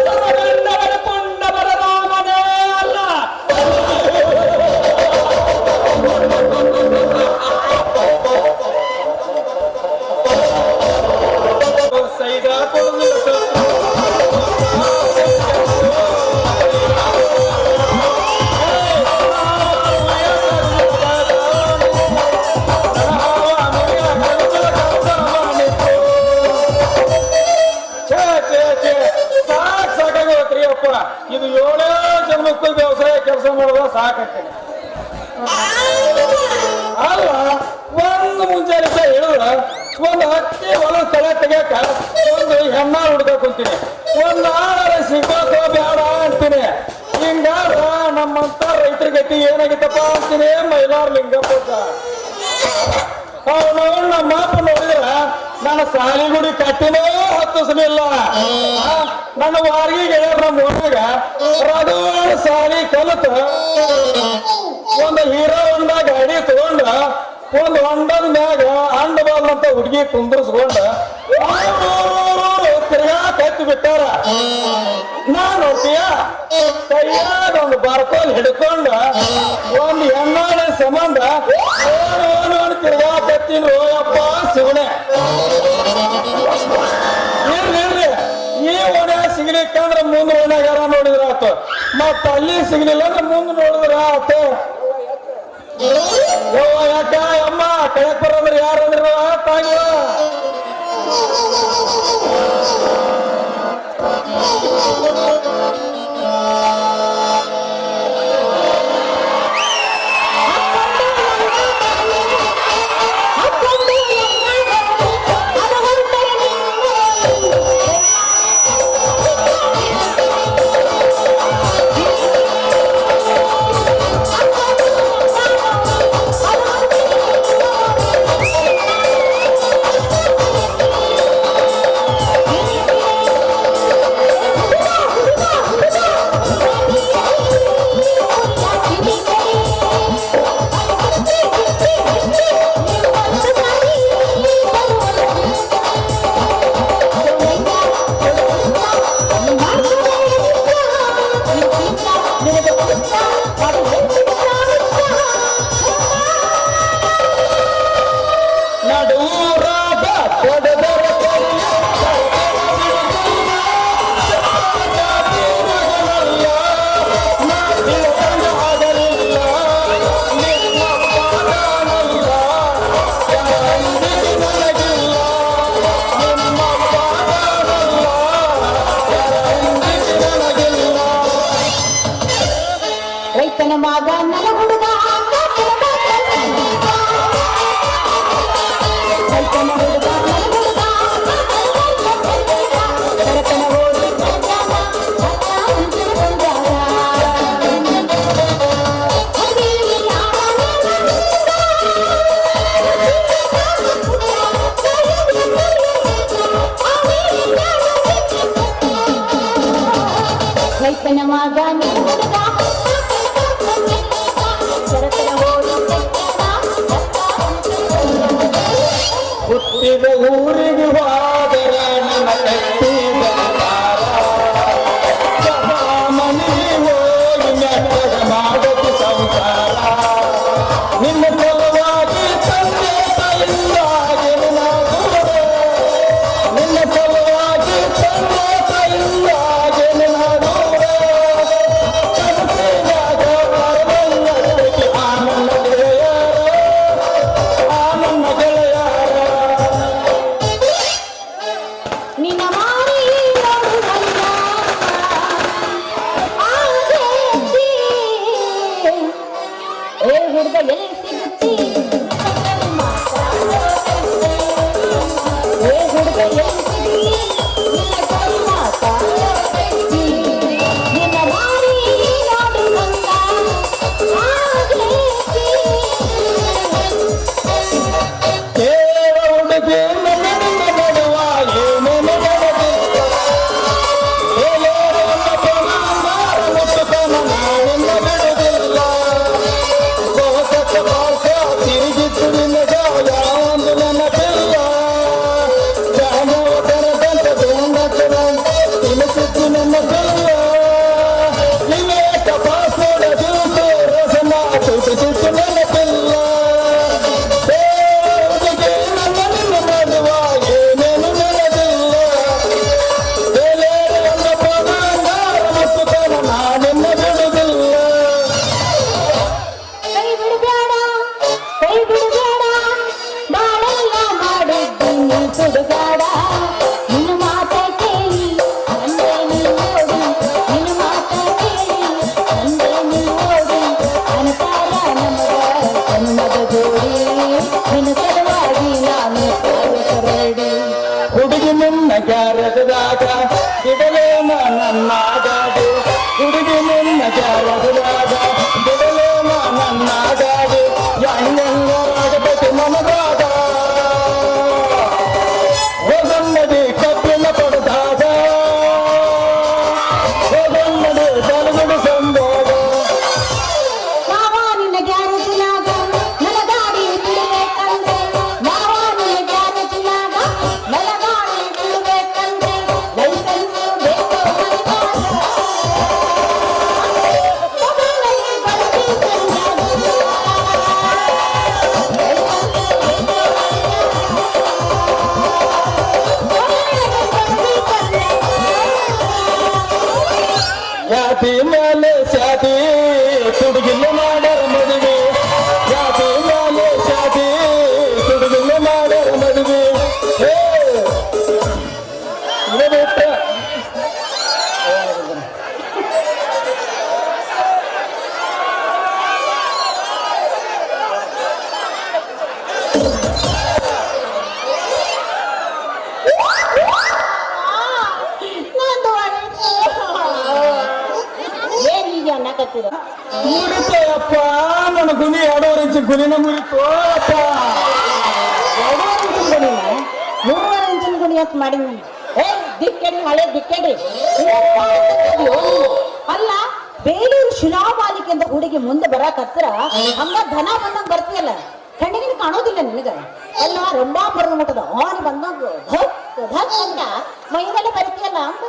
ಸರ್ವಗಂಡಗಳ ಪುಂಡವರ ರಾಮನೇ ಅಲ್ಲ. ಸೈದಾ ಇದು 7 ಜನ್ಮಕ್ಕೂ ವ್ಯವಸಾಯ ಕೆಲಸ ಮಾಡೋದ ಸಾಕತ್ತೆ. ಅಲ್ಲ ಒಂದು ಮುಂಜಾನೆ ಹೇಳಿದ್ರ ಒಂದು ಹತ್ತಿ ಹೊಲದ ಕಳೆ ತೆಗಿಯಕ ಒಂದು ಹೆಣ್ಣ ಹುಡ್ಕ ಕುಂತೀನಿ, ಒಂದು ಆಳ ಸಿಗೋಕೋ ಬೇಡ ಅಂತೀನಿ. ಹಿಂಗಾರ ನಮ್ಮಂತ ರೈತರ ಗತಿ ಏನಾಗಿತ್ತಪ್ಪ ಅಂತೀನಿ. ಮೈಲಾರ್ ಲಿಂಗಪ್ಪ ಅವನು ನಮ್ಮ ಅಪ್ಪ ನೋಡಿದ್ರ ನನ್ನ ಸಾಲಿಗುಡಿ ಕಟ್ಟಿನೇ ಹತ್ತಿಸಲಿಲ್ಲ. ನನ್ನ ವಾರಿಗೆ ಗೆಳೆಯರ ನಮ್ಮ ಓನಾಗ ರಗವಾಡ ಸಾಲಿ ಕಲಿತ ಒಂದು ಹೀರೋ ಹೊಂಡ ಗಾಡಿ ತಗೊಂಡ ಒಂದು ಹೊಂಡದ ಮ್ಯಾಗ ಅಂಡ ಬಾಲ್ನಂತ ಹುಡುಗಿ ಕುಂದ್ರಿಸ್ಕೊಂಡ ತಿರ್ಗಾ ಕತ್ತಿ ಬಿಟ್ಟಾರ. ನಾನು ಕೈಯಾಗ ಒಂದು ಬರ್ಕೋಲ್ ಹಿಡ್ಕೊಂಡ ಒಂದು ಹೆಣ್ಣಾಳೆ ಸಂಬಂಧ ತಿರ್ಗಾ ಕತ್ತಿನ ಯಪ್ಪ ಶಿವನೆ. ಇರ್ಲಿ ಈ ಓಣೆ ಸಿಗ್ಲಿಕ್ಕಂದ್ರ ಮುಂದ್ ಓಣ್ಯಾಗಾರ ನೋಡಿದ್ರ ಆತು, ಮತ್ತ ಅಲ್ಲಿ ಸಿಗ್ಲಿಲ್ಲ ಅಂದ್ರೆ ಮುಂದ್ ನೋಡಿದ್ರ ಆತು. ಯಾಕ ಅಮ್ಮ ಕಳಕ್ ಬರೋದ್ರ ಯಾರಂದ್ರ ತಾಗಿವ ರೈತನ ಮಗ ನನ್ನ ಹುಡುಗ ರೈತನ ಹುಡುಗ ಕರಕನ ಓಡಿ ರೈತನ ಮಗ ನನ್ನ ಹುಡುಗ ಹುಟ್ಟಿದ ಊರಿಗೆ ಹೋದರ ನನ್ನ ಕಟ್ಟಿದ ಮನೆಗೆ ಹೋಗಿ ಮೆಟ್ಟಗ ಮಾಡದು ಸಂಸಾರ. ನಿನ್ನ ಸಲುವಾಗಿ ತಂದೆ ತಾಯಿಯಾಗಿ ನಿನ್ನ ಸಲುವಾಗಿ ತಂದೆ ತಾಯಿಯಾಗಿ ಕನಸಿನಾಗ ಆನಂದ ಗೆಳೆಯರ ನಿನ್ನ ಮಾರಿ ನೋಡುವಲ್ಲ ಏ ಹುಡುಗ ಎಲ್ಲಿ ಸಿಗುತ್ತಿ ಏ ಹುಡುಗ ಎಲ್ಲಿ ಸಿಗುತ್ತಿ ನಿನ್ನ ಮಾರಿ ನೋಡುವಲ್ಲ ಕೇಳ ಹುಡುಗಿ ನಡುವ ಏನು ಮುಟ್ಟುಕನ ನಾನಿಂದ ಬಿಡುವುದಿಲ್ಲ. ಮುರಿತು ಅಪ್ಪ, ನನ್ನ ಗುಣಿ 2.5 ಇಂಚು ಗುಣಿನ ಮುರಿತು ಅಪ್ಪ. 2.5 ಇಂಚಿನ ಗುಣಿನ 3.5 ಇಂಚಿನ ಗುಣಿ ಅಂತ ಮಾಡಿ ಏ ದಿಕ್ಕಡಿ ಹಳೆ ದಿಕ್ಕಡಿ. ಅಲ್ಲ ಬೇಲೂರು ಶಿಲಾಮಾಲಿಕೆ ಅಂತ ಹುಡುಗಿ ಮುಂದೆ ಬರಾಕತ್ರ ಹಂಗ ಧನ ಬಂದಂಗ ಬರ್ತೀಯಲ್ಲ, ಕಣ್ಣಿಗೆ ಕಾಣೋದಿಲ್ಲ ನಿನಗ. ಅಲ್ಲ ರಂಭಾಪುರದ ಮಠದ ಆನಿ ಬಂದಂಗ ಅಂತ ಮೈ ಮೇಲೆ ಬರ್ತೀಯಲ್ಲ ಅಂತ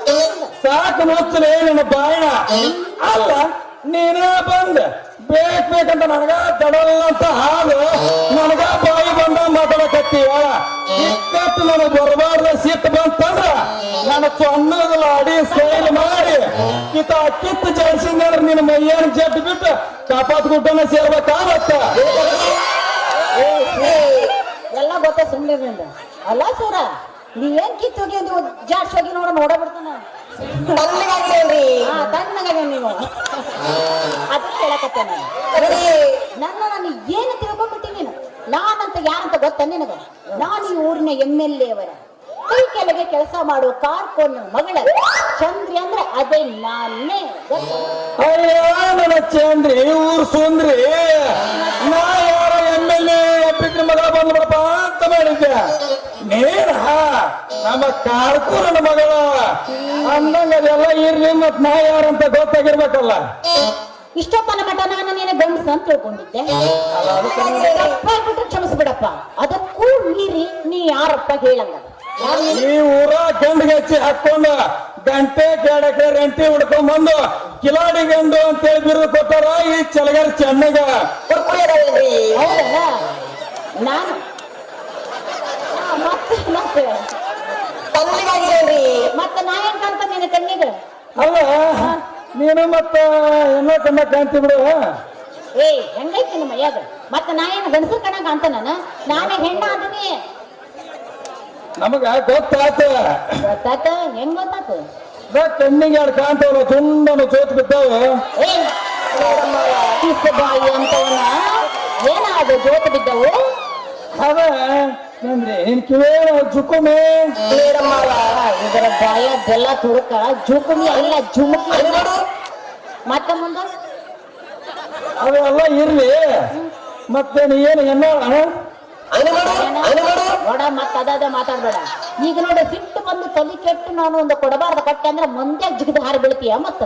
ಸಾಕು ಮುಚ್ಚಲೇ ನನ್ನ ಬಾಯಣ. ಅಲ್ಲ ನೀನ ಬಂದ ಬೇಕಂತ ನನಗ ದಡಲ್ಲ ಅಂತ ಹಾಲು ನನಗ ಬಾಯಿ ಬಂದ ಮಾತಾಡಕತ್ತೀವ. ಇಕ್ಕಟ್ಟು ನನಗೆ ಬರಬಾರ್ದ ಸಿಟ್ಟು ಬಂತಂದ್ರ ನಾನು ಸಣ್ಣದಲ್ಲ ಅಡಿ ಸೈಲ್ ಮಾಡಿ ಕಿತ್ತು ಜಾಡ್ಸಿದ್ರೆ ನಿನ್ನ ಮೈಯನ್ ಜಟ್ಟು ಬಿಟ್ಟು ಕಾಪಾತ್ ಗುಡ್ಡನ ಸೇರ್ಬೇಕಾಗತ್ತ. ಎಲ್ಲ ಗೊತ್ತ ಸುಮ್ಮನೆ. ಅಲ್ಲ ಸೂರ ನೀವೇನ್ ಕಿತ್ತೋಗಿ ನೀವು ಜಾಡ್ಸೋಗಿ ನೋಡ ಬಿಡ್ತಾನ ತಣ್ಣಗಾಗ್ಯ ನೀವು. ಅದಕ್ಕೆ ಹೇಳಕತ್ತೆ ನಾನು ಏನು ತಿಳ್ಕೊಂಡ್ಬಿಟ್ಟಿ ನೀನು. ನಾನಂತ ಯಾರಂತ ಗೊತ್ತ ನಿನಗ? ನಾನು ಈ ಊರಿನ MLA ಅವರ ಕೈ ಕೆಳಗೆ ಕೆಲಸ ಮಾಡೋ ಕಾರ್ಕೋನ್ ಮಗಳ ಚಂದ್ರಿ ಅಂದ್ರೆ ಅದೇ ನಾನೇ. ಅಯ್ಯ ನನ್ನ ಚಂದ್ರಿ ಊರ್ ಸುಂದ್ರಿ, ನಾ ಯಾರ MLA ಬಿಟ್ರಿ ಮಗಳ ಬಂದ್ಬಿಡಪ್ಪ ಅಂತ ಮಾಡಿದ್ದೆ. ನೀನ ನಮ್ಮ ಕಾರ್ಕೂರನ ಮಗಳ ಅಂದಂಗ ಅದೆಲ್ಲ ಇರ್ಲಿ, ಮತ್ ನಾ ಯಾರಂತ ಗೊತ್ತಾಗಿರ್ಬೇಕಲ್ಲ. ಇಷ್ಟೊತ್ತನ ಮಠ ನಾನು ನೀನು ಗಂಡಸ ಅಂತ ತಿಳ್ಕೊಂಡಿದ್ದೆ. ತಪ್ಪಾಗ್ಬಿಟ್ರೆ ಕ್ಷಮಿಸ್ಬಿಡಪ್ಪ. ಅದಕ್ಕೂ ಮೀರಿ ನೀ ಯಾರಪ್ಪ ಹೇಳಂಗ. ಈ ಊರ ಗಂಡಿಗೆ ಹಚ್ಚಿ ಹಾಕೊಂಡು ಗಂಟೆ ಕೇಳಕ್ಕೆ ರೆಂಟಿ ಹುಡ್ಕೊಂಡ್ ಬಂದು ಕಿಲಾಡಿ ಗಂಡು ಅಂತೇಳಿ ಬಿರುದು ಕೊಟ್ಟಾರ ಈ ಚಲಗರ್ ಚೆನ್ನಗ. ಹೌದಾ? ನಾನು ಮತ್ತೆ ನಾ ಹೆಂಗ್ ಕಾಣ್ತ ನಿನ್ನ ಕಣ್ಣಿಗೆ? ಅಲ್ಲ ನೀನು ಮತ್ತ ಏನೋ ಕಣ್ಣ ಕಾಣ್ತಿ ಬಿಡು. ಏ ಹೆಂಗೈತಿ ನಿಮ್ಮ ಮೈಯಾಗ? ಮತ್ತೆ ನಾ ಏನು ಗಂಡಸರ್ ಕಣ ಕಾಣ್ತ ನಾನೇ ಹೆಣ್ಣ ಅದೀನಿ. ನಮಗ ಗೊತ್ತಾತ. ಗೊತ್ತಾತ? ಹೆಂಗ್ ಗೊತ್ತಾತು? ಕಣ್ಣಿಗೆ 2 ಕಾಣ್ತಾವಲ್ಲ, ತುಂಡನು ಚೋತ್ ಬಿದ್ದಾವ. ಬಾಯಿ ಅಂತವನ ಏನಾದ ಜೋತ ಬಿದ್ದವು? ಅದ ಅಂದ್ರೆ ನಿನ್ ಕಿವೇ ಜುಕುಮಿ ಇದರ ಬಾಯ ಬೆಲ್ಲ ತುರುಕ ಜುಕುಮಿ ಅಲ್ಲ ಜುಮುಕಿ. ಮತ್ತೆ ಮುಂದ ಅವೆಲ್ಲ ಇರ್ಲಿ, ಮತ್ತೆ ನೀ ಏನು ನೋಡ ಮತ್ತ ಅದ ಮಾತಾಡ್ಬೇಡ. ಈಗ ನೋಡಿ ಸಿಟ್ಟು ಬಂದು ತಲೆ ಕೆಟ್ಟು ನಾನು ಒಂದು ಕೊಡಬಾರ್ದ ಕೊಟ್ಟೆ ಅಂದ್ರೆ ಮುಂದೆ ಜಿಗಿದು ಹಾರಿ ಬೀಳ್ತೀಯ. ಮತ್ತ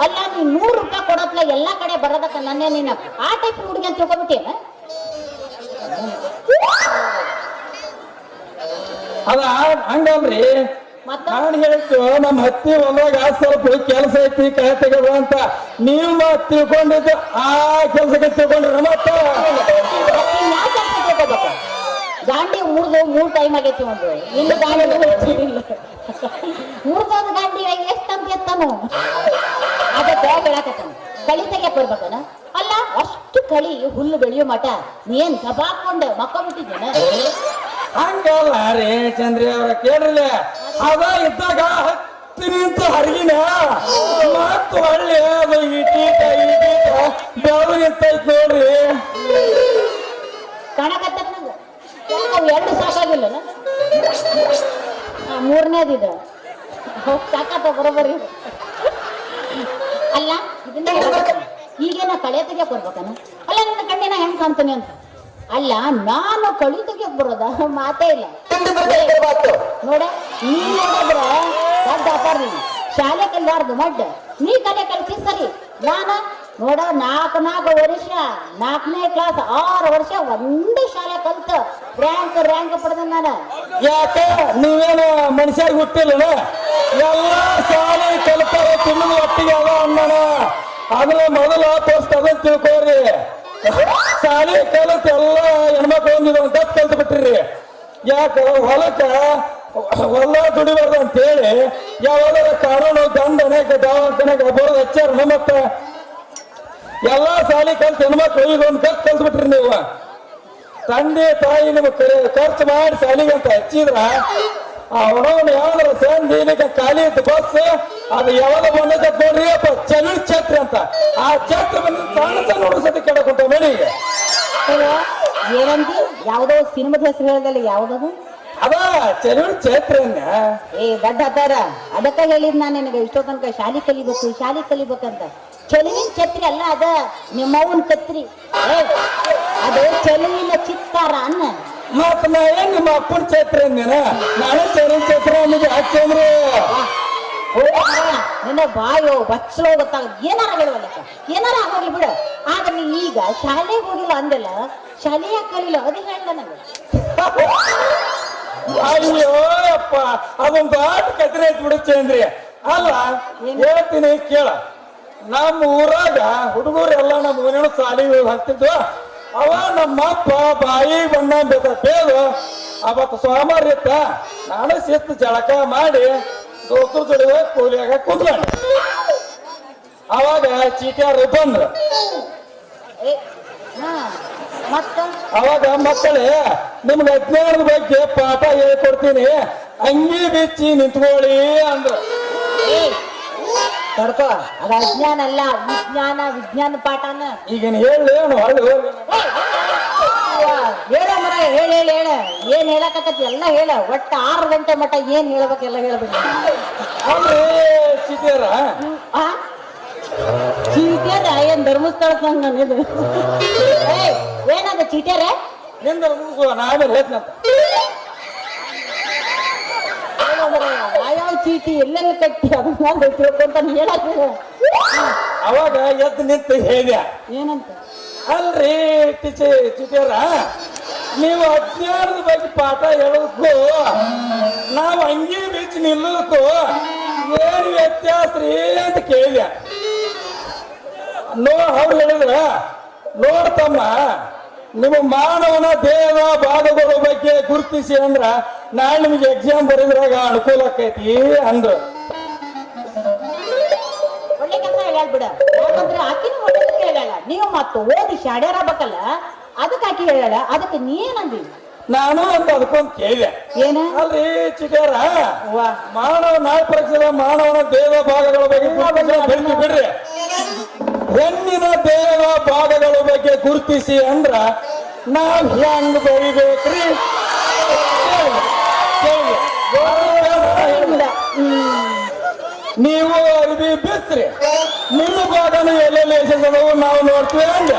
ಅಲ್ಲ ನೀ 100 ರೂಪಾಯಿ ಕೊಡತ್ಲ ಎಲ್ಲಾ ಕಡೆ ಬರೋದಕ್ಕ ನನ್ನೇ ನೀನ ಆ ಟೈಪ್ ಹುಡುಗಿ ಅಂತ ತಿಳ್ಕೊಬಿಟ್ಟೇನ? ಅದ ಹಂಗಲ್ರಿ. ನಾನು ಹೇಳಿದ್ದು ನಮ್ಮ ಹತ್ತಿ ಹೊಲದಾಗ ಸ್ವಲ್ಪ ಕೆಲಸ ಐತಿ ಕೈ ತೆಗೆದು ಅಂತ ನೀವು ಮತ್ ತಿಳ್ಕೊಂಡಿದ್ದು ಆ ಕೆಲ್ಸಕ್ಕೆ ತಿಳ್ಕೊಂಡ್ರಿ. ಮತ್ತ ಗಾಂಡಿ ಮುರಿದು 3 ಟೈಮ್ ಆಗೈತಿ. ಒಂದು ಇನ್ನು ಗಾಂಡಿ ಮುರಿದೋದು ಗಾಂಡಿ ಎಷ್ಟಂತ ಎತ್ತಾನು ಅದಕ್ಕೆ ಹೇಳಕತ್ತಾನ. ಕಳಿ ತೆಗಿಯಕ್ ಬರ್ಬೇಕನ? ಅಲ್ಲ ಅಷ್ಟು ಕಳಿ ಹುಲ್ಲು ಬೆಳೆಯೋ ಮಠ ನೀನ್ ದಬಾಕೊಂಡೆ ಮಕ್ಕ ಬಿಟ್ಟಿದ್ದೇನ? ಹಂಗಲ್ಲ ರೀ ಚಂದ್ರಿ ಅವ್ರ, ಕೇಳ್ರಿ. ಅದ ಇದ್ದಾಗ ಹತ್ತಿ ನಿಂತ ಹರಿಗಿನ ಮತ್ ಒಳ್ಳೆ ಅದು ಈಟೀಟ ಬೆಳೆದು ನಿಂತೈತ್ ನೋಡ್ರಿ. ಕಾಣಕತ್ತ ನಂಗ ಅವು 2 ಸಾಕಾಗಿಲ್ಲ. 3ನೇದಿದ ಸಾಕತ್ತ ಬರೋಬರಿ. ಅಲ್ಲ ಇದನ್ನ ಈಗೇನ ಕಳೆ ತೆಗಿಯಕ್ ಬರ್ಬೇಕನ? ಅಲ್ಲ ನಿನ್ನ ಕಣ್ಣಿನ ಹೆಂಗ್ ಕಾಣ್ತಾನೆ ಅಂತ. ಅಲ್ಲ ನಾನು ಕಳಿ ತೆಗಿಯಕ್ ಬರೋದ ಮಾತೇ ಇಲ್ಲ. ನೋಡ ನೀ ನೋಡಿದ್ರ ದೊಡ್ಡ ಅಪಾರ ನೀನು. ಶಾಲೆ ಕಲಿಬಾರ್ದು ಮಡ್ಡ, ನೀ ಕಲೆ ಕಲ್ತಿ ಸರಿ. ನಾನ ನೋಡ 4 ವರ್ಷ 4ನೇ ಕ್ಲಾಸ್ 6 ವರ್ಷ ಒಂದೇ ಶಾಲೆ ಕಲ್ತ ರ್ಯಾಂಕ್ ಪಡೆದ ನಾನು. ಯಾಕ ನೀವೇನು ಮನುಷ್ಯರಿಗೆ ಹುಟ್ಟಿಲ್ಲ? ಎಲ್ಲ ಶಾಲೆ ಕಲ್ತಾರ ತಿನ್ನೋದು ಒಟ್ಟಿಗೆ ಅದ ಅಣ್ಣನ. ಅದ್ರ ಮೊದಲ ಫಸ್ಟ್ ಅದನ್ನ ತಿಳ್ಕೋರಿ. ಶಾಲೆ ಕಲಿತ ಎಲ್ಲ ಹೆಣ್ಮಕ್ಳು ಒಂದಿದ ಗತ್ ಕಲ್ತು ಬಿಟ್ರಿ. ಯಾಕ ಹೊಲ ದುಡಿಬಾರ್ದು ಅಂತೇಳಿ ಯಾವಾಗ ಕಾನೂನು ದಂಡನೆಗೆ ದವಾಖಾನೆಗೆ ಬರೋದು ಹಚ್ಚಾರ. ಮತ್ತ ಎಲ್ಲಾ ಶಾಲೆ ಕಲ್ತು ಹೆಣ್ಮಕ್ಳು ಈಗ ಒಂದು ಗತ್ ಕಲ್ತು ಬಿಟ್ರಿ. ನೀವು ತಂದೆ ತಾಯಿ ನಿಮ್ಗೆ ಖರ್ಚು ಮಾಡಿ ಶಾಲೆಗೆ ಅಂತ ಹಚ್ಚಿದ್ರ ಅವನವನು ಯಾವ್ದಾರ ಸಂಧಿಗೆ ಖಾಲಿ ಇತ್ತು ಬಸ್ ಅದು ಯಾವಾಗ ಬಂದೈತೆ ನೋಡ್ರಿ ಅಪ್ಪ ಚಲುವ್ ಛತ್ರ ಅಂತ. ಆ ಛತ್ರ ಬಂದ ಸಣ್ಣ ಹುಡುಗ ಕೆಡಕೊಂಡ ಮನೆಗೆ. ಏನಂದಿ? ಯಾವ್ದೋ ಸಿನಿಮಾದ ಹೆಸರು ಹೇಳ್ದಲ್ಲ, ಯಾವ್ದದು? ಅದ ಚಲುವ್ ಛತ್ರ. ಏ ದಡ್ಡ ಹತ್ತಾರ ಅದಕ್ಕ ಹೇಳಿದ್ ನಾನು ನಿನಗೆ ಇಷ್ಟೋ ತನಕ ಶಾಲೆ ಕಲಿಬೇಕಂತ. ಚೆಲುವಿನ ಛತ್ರಿ ಅಲ್ಲ ಅದ ನಿಮ್ಮವನ್ ಕತ್ರಿ ಏ, ಅದು ಚೆಲುವಿನ ಚಿತ್ತಾರ ಅನ್ನ ಮತ್ ನಾ ಏನ್ ನಿಮ್ಮ ಅಪ್ಪನ ಛತ್ರ ಅಂದೇನ ನಾನು ಚೆರಿನ ಛತ್ರ ಅನ್ನೋದು ಹಾಕ್ತೇನ್ರಿ ನಿನ್ನ ಬಾಯೋ ಬಚ್ಚಲೋ ಗೊತ್ತಾಗ ಏನಾರ ಹೇಳುವಲ್ಲಕ್ಕ ಏನಾರ ಆಗೋಗ್ಲಿ ಬಿಡು ಆಗ ನೀ ಈಗ ಶಾಲೆಗೆ ಹೋಗಿಲ್ಲ ಅಂದಲ್ಲ ಶಾಲೆ ಯಾಕೆ ಕಲಿಲ್ಲ ಅದು ಹೇಳ ನನಗೆ ಅಯ್ಯೋ ಅಪ್ಪ ಅದೊಂದು ದೊಡ್ಡ ಕತ್ರಿ ಐತಿ ಬಿಡುತ್ತೇನ್ರಿ ಅಲ್ಲ ಹೇಳ್ತೀನಿ ಕೇಳ ನಮ್ಮ ಊರಾಗ ಹುಡುಗರೆಲ್ಲ ನಮ್ಮ ಊರಿನ ಸಾಲಿಗೆ ಹಾಕ್ತಿದ್ವು ಅವ ನಮ್ಮ ಅಪ್ಪ ಬಾಯಿ ಬಣ್ಣ ಬೇದು ಅವತ್ತು ಸೋಮವಾರ ಇತ್ತ ನಾನು ಶಿಸ್ತು ಜಳಕ ಮಾಡಿ ದೋಸ್ತರ ಜೊತೆ ಹೋಗಿ ಕೂಲಿಯಾಗ ಕುಂತ್ಕೊಂಡ ಅವಾಗ ಚೀಟಿಯಾರು ಬಂದ್ರು ಏ ಹಾ ಮತ್ತ ಅವಾಗ ಮಕ್ಕಳೇ ನಿಮ್ಗೆ ಅಜ್ಞಾನದ ಬಗ್ಗೆ ಪಾಠ ಹೇಳ್ಕೊಡ್ತೀನಿ ಅಂಗಿ ಬಿಚ್ಚಿ ನಿಂತ್ಕೊಳ್ಳಿ ಅಂದ್ರು ಏ ತಡ್ಕೋ ಅದ ಅಜ್ಞಾನ ಅಲ್ಲ ವಿಜ್ಞಾನ ಪಾಠನ ಈಗಿನ ಹೇಳಿ ಹೊಳ್ಳಿ ಹೋಗಿ ಹೇಳ ಮರ ಹೇಳ ಏನ್ ಹೇಳಕತ್ತಿ ಎಲ್ಲ ಹೇಳ ಒಟ್ಟ 6 ಗಂಟೆ ಮಟ್ಟ ಏನ್ ಹೇಳ್ಬೇಕೆಲ್ಲ ಹೇಳ್ಬೇಕು ಅಲ್ರಿ ಚಿಟಿಯರ ಚೀಟ್ಯಾರ ಏನ್ ಧರ್ಮಸ್ಥಳ ಸಂಘ ಇದು ಏನದ ಚೀಟ್ಯಾರ ನಿಂದ ಮುಗಿಸುವ ನಾವೇನು ಹೇಳ್ತಂತ ಯಾವ ಚೀಟಿ ಎಲ್ಲೆಲ್ಲ ಕಟ್ಟಿ ಅದನ್ನ ತಿಳ್ಕೊಂತ ಹೇಳಕ್ ಅವಾಗ ಎದ್ದು ನಿಂತು ಹೇಳಿದೆ ಏನಂತ ಅಲ್ರಿ ಚಿಟಿಯರ ನೀವು ಅಜ್ಞಾನದ ಬಗ್ಗೆ ಪಾಠ ಹೇಳೋದಕ್ಕೂ ನಾವು ಅಂಗಿ ಬೀಚ್ ನಿಲ್ಲೋದಕ್ಕೂ ಏನು ವ್ಯತ್ಯಾಸ ರೀ ಅಂತ ಕೇಳಿದೆ ಅವ್ರು ಹೇಳಿದ್ರ ನೋಡ್ತಮ್ಮ ನಿಮ್ಮ ಮಾನವನ ದೇಹದ ಭಾಗಗಳ ಬಗ್ಗೆ ಗುರುತಿಸಿ ಅಂದ್ರ ನಾಳೆ ನಿಮಗೆ ಎಕ್ಸಾಮ್ ಬರೆದ್ರಾಗ ಅನುಕೂಲ ಆಕೈತಿ ಅಂದ್ರು ಒಳ್ಳೆ ಕೆಲಸ ಹೇಳ್ಬಿಡ ಯಾಕಂದ್ರೆ ಆಕಿನ ಒಳ್ಳೆ ಹೇಳಲ್ಲ ನೀವು ಮತ್ತು ಓದಿ ಶಾಡ್ಯಾರ ಬೇಕಲ್ಲ ಅದಕ್ಕೆ ಆಕಿ ಹೇಳ ಅದಕ್ಕೆ ನೀನಂದಿ ನಾನು ಅಂತ ಅದಕ್ಕೊಂದು ಕೇಳಿದೆ ಏನ ಅಲ್ರಿ ಚಿಟಿಯರ ಮಾನವ ನಾಳೆ ಪರೀಕ್ಷೆ ಮಾನವನ ದೇಹದ ಭಾಗಗಳ ಬಗ್ಗೆ ಗುರುತಿಸಿ ಬಿಡ್ರಿ ಹೆಣ್ಣಿನ ದೇಹದ ಭಾಗಗಳ ಬಗ್ಗೆ ಗುರುತಿಸಿ ಅಂದ್ರ ನಾವ್ ಹೆಂಗ್ ಬರಿಬೇಕ್ರಿ ನೀವು ಅರ್ಬಿ ಬಿಸ್ರಿ ನಿಮ್ಮ ಭಾಗನ ಎಲ್ಲೆಲ್ಲಿ ಎಸೆಸದವು ನಾವು ನೋಡ್ತೀವಿ ಅಂದೆ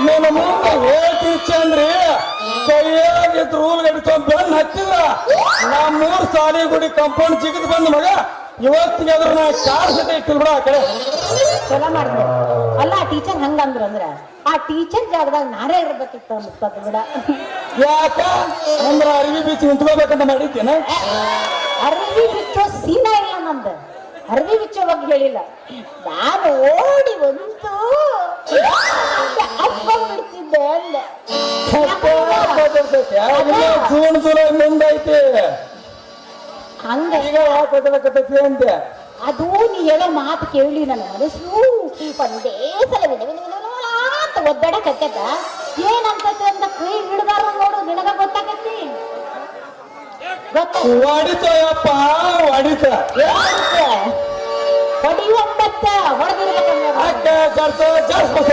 ನೀನು ಮುಂದೆ ಹೇಳ್ತೀವಿ ಚಂದ್ರಿ ಕೈಯಾಗಿದ್ದ ರೂಲ್ ಗಡಿತೊಂದು ಬೆನ್ನು ಹತ್ತಿಲ್ಲ ನಾ 3 ಸಾಲಿ ಗುಡಿ ಕಂಪೌಂಡ್ ಜಿಗಿದ್ ಬಂದ ಮಗ ಇವತ್ತಿಗೆ ಅದ್ರ ನಾ ಕಾರ್ ಸತಿ ಇಟ್ಟಿಲ್ ಬಿಡ ಆ ಕಡೆ ಚಲೋ ಮಾಡಿದ್ವಿ ಅಲ್ಲ ಆ ಟೀಚರ್ ಹಂಗಂದ್ರ ಅಂದ್ರ ಆ ಟೀಚರ್ ಜಾಗದಾಗ ನಾರೇ ಇರ್ಬೇಕಿತ್ತು ಅನ್ಸ್ತದ ಬಿಡ ಯಾಕ ಅಂದ್ರ ಅರಿವಿ ಬೀಚ್ ನಿಂತ್ಕೋಬೇಕಂತ ಮಾಡಿದ್ದೇನ ಅರ್ವಿ ಬಿಚ್ಚೋ ಸೀನ ಇಲ್ಲ ನಮ್ದು ಅರ್ವಿ ಬಿಚ್ಚೋ ಬಗ್ಗೆ ಹೇಳಿಲ್ಲ ನಾನು ಓಡಿ ಬಂತು ಅಪ್ಪ ಬಿಡ್ತಿದ್ದೆ ಅಂದೆ ಜೂನ್ ಜುಲೈ ಮುಂದೈತಿ ಹಂಗ ಈಗ ಯಾಕೈತಿ ಅಂತೆ ಅದು ನೀ ಹೇಳೋ ಮಾತು ಕೇಳಿ ನನ್ನ ಮನಸ್ಸು ಒಂದೇ ಸಲ ಅಂತ ಒದ್ದಾಡಕತ್ತ ಏನಂತತಿ ಅಂತ ಕೈ ಹಿಡ್ದಾರ ನೋಡು ನಿನಗ ಗೊತ್ತಾಗತ್ತಿ ಹೊಡಿತಯಪ್ಪ ಹೊಡಿತ ಹೊಡಿಯುವಂತ ಹೊಡೆದಿರ್ಬೇಕಂದ್ರೆ ಅಕ್ಕ ಜಾಸ್ತಿ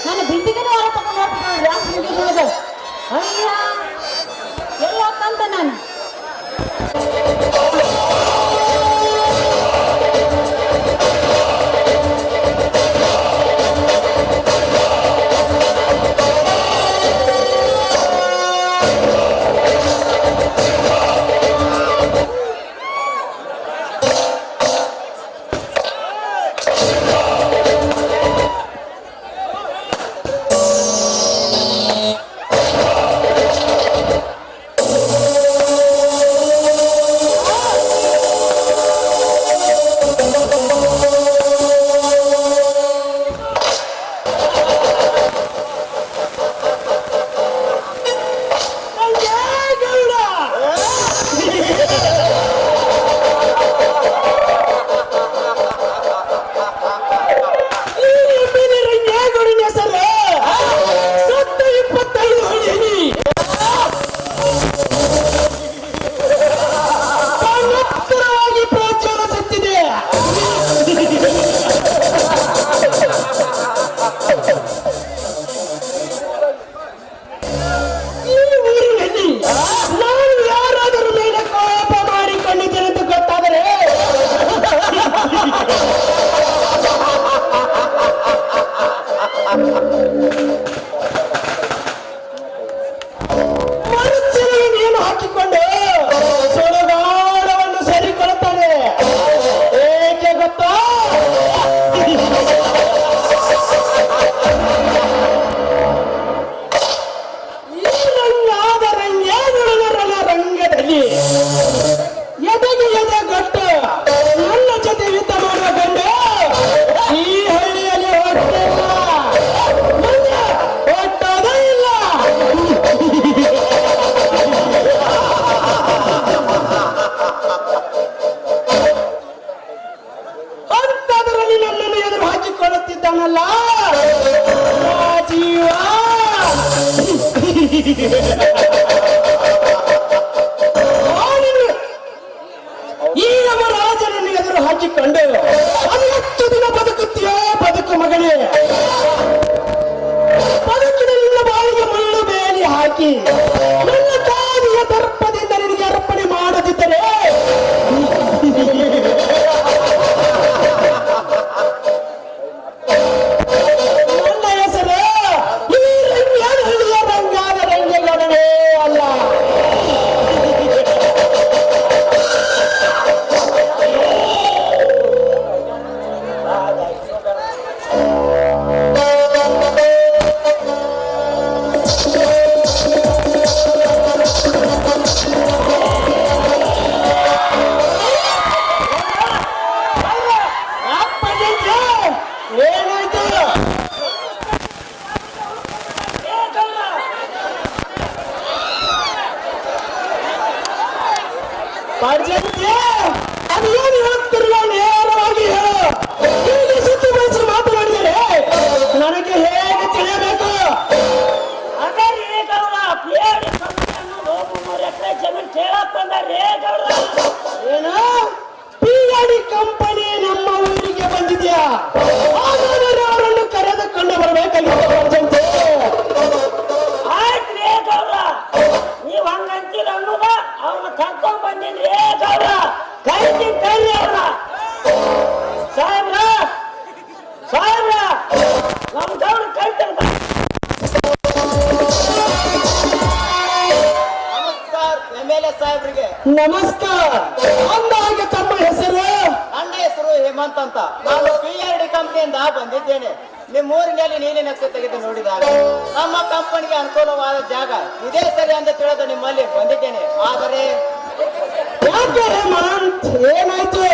ನನ್ನ ಬಿಂದಿಗೆನೂ ಹೊರ ತಗೊಂಡು ಹೋಗ್ಬಿಟ್ಟು ಡ್ಯಾನ್ಸ್ ಮುಗಿದ ಅಯ್ಯ ಎಲ್ಲ ಕಂತ ನಾನು ಈ ನಮ್ಮ ರಾಜನನ್ನು ಎದುರು ಹಾಕಿಕೊಂಡು ಅದು ಎಷ್ಟು ದಿನ ಬದುಕುತ್ತೀಯೋ ಬದುಕು ಮಗಳೇ. ಬದುಕಿನ ನಿನ್ನ ಬಾಯಿಗೆ ಮುಳ್ಳು ಬೇಲಿ ಹಾಕಿ ನನ್ನ ತಾಯಿಯ ದರ್ಪದಿಂದ ನಿನಗೆ ಅರ್ಪಣೆ ಮಾಡದಿದ್ದರೆ ಅದು ಏನು ಹೇಳ್ತಿರಲ್ಲ ನೇರವಾಗಿ ಹೇಳು. ಹೀಗೆ ಸುತ್ತಿ ಬಳಸಿ ಮಾತನಾಡಿದರೆ ನನಗೆ ಹೇಗೆ ತಿಳಿಯಬೇಕು? ಅದೇ ರೇ ಗೌಡ ಪಿಎಡಿ ಅನ್ನೋದು 3 ಎಕರೆ ಜಮೀನು ಕೇಳಕ್ ಬಂದಾರೆ ಗೌಡ. ಏನು ಪಿಎಡಿ ಕಂಪನಿ ನಮ್ಮ ಊರಿಗೆ ಬಂದಿದ್ಯಾ? ಹಾಗಾದರೆ ಅವರನ್ನು ಕರೆದುಕೊಂಡು ಬರಬೇಕಾಗಿತ್ತು. ಆಯ್ತು ರೇ ಗೌಡ, ನೀವ್ ಹಂಗಂತೀರ ಅನ್ನೋದ ಅವ್ರನ್ನ ಕರ್ಕೊಂಡ್ ಬಂದಿನಿ ರೇ ಗೌಡ. ಕರಿತೀನಿ ಕರಿ ಅವ್ರನ್ನ. ಸಾಹೇಬ್ರ ನಮ್ ಗೌಡ ಕರಿತಾರ. ನಮಸ್ಕಾರ ಎಮ್ಎಲ್ಎ ಸಾಹೇಬ್ರಿಗೆ. ನಮಸ್ಕಾರ. ಅಂದಾಗೆ ತಮ್ಮ ಹೆಸರು? ನನ್ನ ಹೆಸರು ಹೇಮಂತ್ ಅಂತ. ನಾನು ಪಿಆರ್ಡಿ ಕಂಪನಿಯಿಂದ ಬಂದಿದ್ದೇನೆ. ನಿಮ್ಮ ಊರಿನಲ್ಲಿ ನೀಲಿ ನಕ್ಷೆ ತೆಗೆದು ನೋಡಿದಾಗ ನಮ್ಮ ಕಂಪನಿಗೆ ಅನುಕೂಲವಾದ ಜಾಗ ಇದೇ ಸರಿ ಅಂತ ತಿಳಿದು ನಿಮ್ಮಲ್ಲಿ ಬಂದಿದ್ದೇನೆ. ಆದರೆ ಯಾಕೆ ಹೇಮಂತ್, ಏನಾಯ್ತು?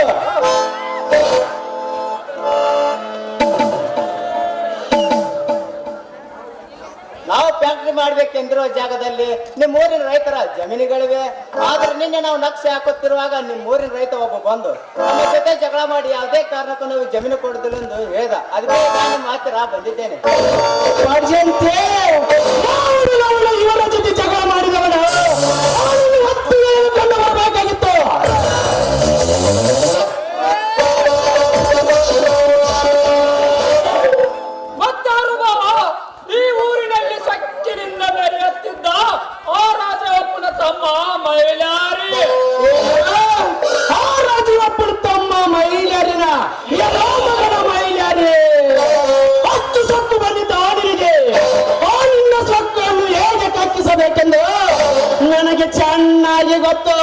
ನಾವು ಫ್ಯಾಕ್ಟ್ರಿ ಮಾಡ್ಬೇಕೆಂದಿರುವ ಜಾಗದಲ್ಲಿ ನಿಮ್ಮ ಊರಿನ ರೈತರ ಜಮೀನುಗಳಿವೆ. ಆದ್ರೆ ನಿನ್ನೆ ನಾವು ನಕ್ಷೆ ಹಾಕುತ್ತಿರುವಾಗ ನಿಮ್ಮ ಊರಿನ ರೈತ ಒಬ್ಬ ಬಂದು ನಮ್ಮ ಜೊತೆ ಜಗಳ ಮಾಡಿ ಯಾವುದೇ ಕಾರಣಕ್ಕೂ ನಾವು ಜಮೀನು ಕೊಡುದಿಲ್ಲ ಎಂದು ಹೇಳ್ದ. ಅದಕ್ಕೆ ನಾನು ಮಾತ್ರ ಬಂದಿದ್ದೇನೆ. ಅರ್ಜೆಂಟೇ ಇವರ ಜೊತೆ ಜಗಳ ಮಾಡಿದವನ ಕಂಡು ಬರಬೇಕಾಗಿತ್ತು. ಮತ್ತಾರು ಬಾವ, ಈ ಊರಿನಲ್ಲಿ ಸಕ್ಕಿನಿಂದ ಬೆರೆಯುತ್ತಿದ್ದ ಆ ರಾಜಪ್ಪನ ತಮ್ಮ ಮೈಲಾರಿ. ಆ ರಾಜಪ್ಪನ ತಮ್ಮ ಮೈಲಾರಿನ ಎಲ್ಲೋ ಮಗನ ಮೈಲಾರಿ ಹತ್ತು ಸೊಕ್ಕು ಬಂದಿದ್ದ ಆಡಿನಿಗೆ ಆ ನಿನ್ನ ಸೊಕ್ಕನ್ನು ಹೇಗೆ ಕಕ್ಕಿಸಬೇಕೆಂದು ನನಗೆ ಚೆನ್ನಾಗಿ ಗೊತ್ತು.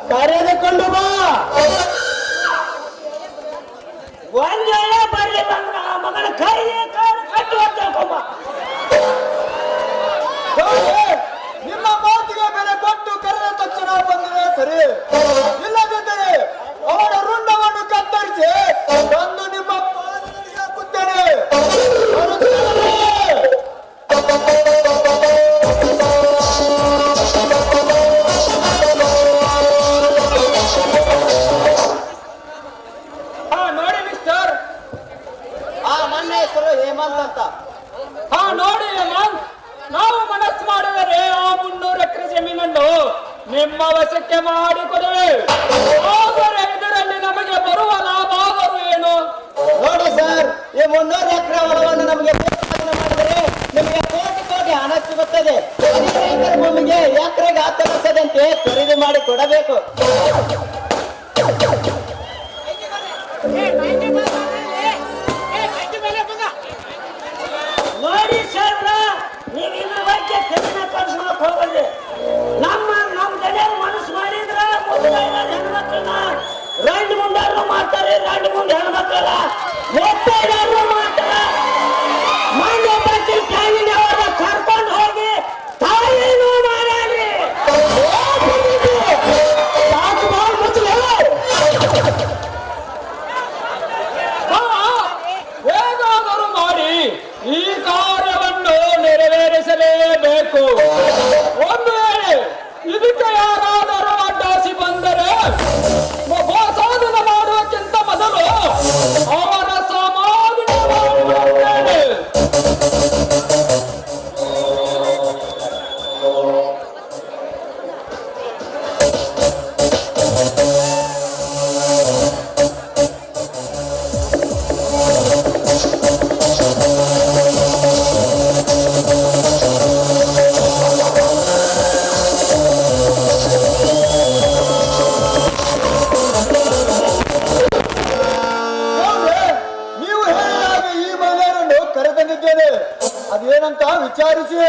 ಕರೆದುಕೊಂಡು ಬಾ. ಒಂದ್ ವೇಳೆ ಬರ್ಲಿಲ್ಲ ಅಂದ್ರೆ ಆ ಮಗನ ಕೈ ಕಟ್ಟು ಹೋಗ್ತೇವೆ. ನಿಮ್ಮ ಮಾತಿಗೆ ಬೆಲೆ ಕೊಟ್ಟು ಕರೆದ ತಕ್ಷಣ ಬಂದರೆ ಸರಿ, ಇಲ್ಲದಿದ್ದರೆ ಅವರ ರುಂಡವನ್ನು ಕತ್ತರಿಸಿ ಬಂದು ನಿಮ್ಮ ಪಾದಗಳಿಗೆ ಹಾಕುತ್ತೇನೆ. ನೋಡಿ ಮಿಸ್ಟರ್, ನನ್ನ ಹೆಸರು ಹೇಮಂತ್ ಅಂತ. ನೋಡಿ ಹೇಮಂತ್, ನಾವು ಮನಸ್ಸು ಮಾಡಿದರೆ ಆ 300 ಎಕರೆ ಜಮೀನನ್ನು ನಿಮ್ಮ ವಶಕ್ಕೆ ಮಾಡಿಕೊಡುವೆ. ಆದರೆ ಇದರಲ್ಲಿ ನಮಗೆ ಬರುವ ಲಾಭ ಆದರೂ ಏನು? ನೋಡಿ ಸರ್, ಈ 300 ಎಕರೆ ಹೊಲವನ್ನು ನಮಗೆ ಮಾಡಿದರೆ ನಿಮಗೆ ಕೋಟಿ ಹಣ ಸಿಗುತ್ತದೆ. ರೈತರ ಭೂಮಿಗೆ ಎಕರೆಗೆ 10 ಲಕ್ಷದಂತೆ ಖರೀದಿ ಮಾಡಿ ಕೊಡಬೇಕು. ನೋಡಿ ಸಾಹೇಬ್ರ, ನೀವು ಇದ್ರ ಬಗ್ಗೆ ಕಠಿಣ ಕಳ್ಸ್ಕೊಳಕ್ ಹೋಗ್ಬೇಡ್ರಿ. ನಮ್ಮ ಜನ ಮನಸ್ಸು ಮಾಡಿದ್ರ ಹೆಣ್ಮಕ್ಳನ್ನ 2 ಮುಂಡಾರು ಮಾಡ್ತಾರೆ, 2 ಮುಂದೆ ಹೆಣ್ಮಕ್ಳಲ್ಲ 32 ಮಾಡ್ತಾರ. ಮಂಡ್ಯ ಬಗ್ಗೆ ತಾಯಿನವರ ಕರ್ಕೊಂಡು ಹೋಗಿ ತಾಯಿನೂ ಮಾಡ್ಯಾರ್ರಿ. ಹೇಗಾದರೂ ಮಾಡಿ ಈ ಕಾರ್ಯವನ್ನು ನೆರವೇರಿಸಲೇಬೇಕು. ಒಂದು ವೇಳೆ ಇದಕ್ಕೆ ಯಾರಾದರೂ ಅಡ್ಡಾಸಿ ಬಂದರೆ ಸಾಧನೆ ಮಾಡುವಕ್ಕಿಂತ ಮೊದಲು ಅವರ ಅದೇನಂತ ವಿಚಾರಿಸಿ.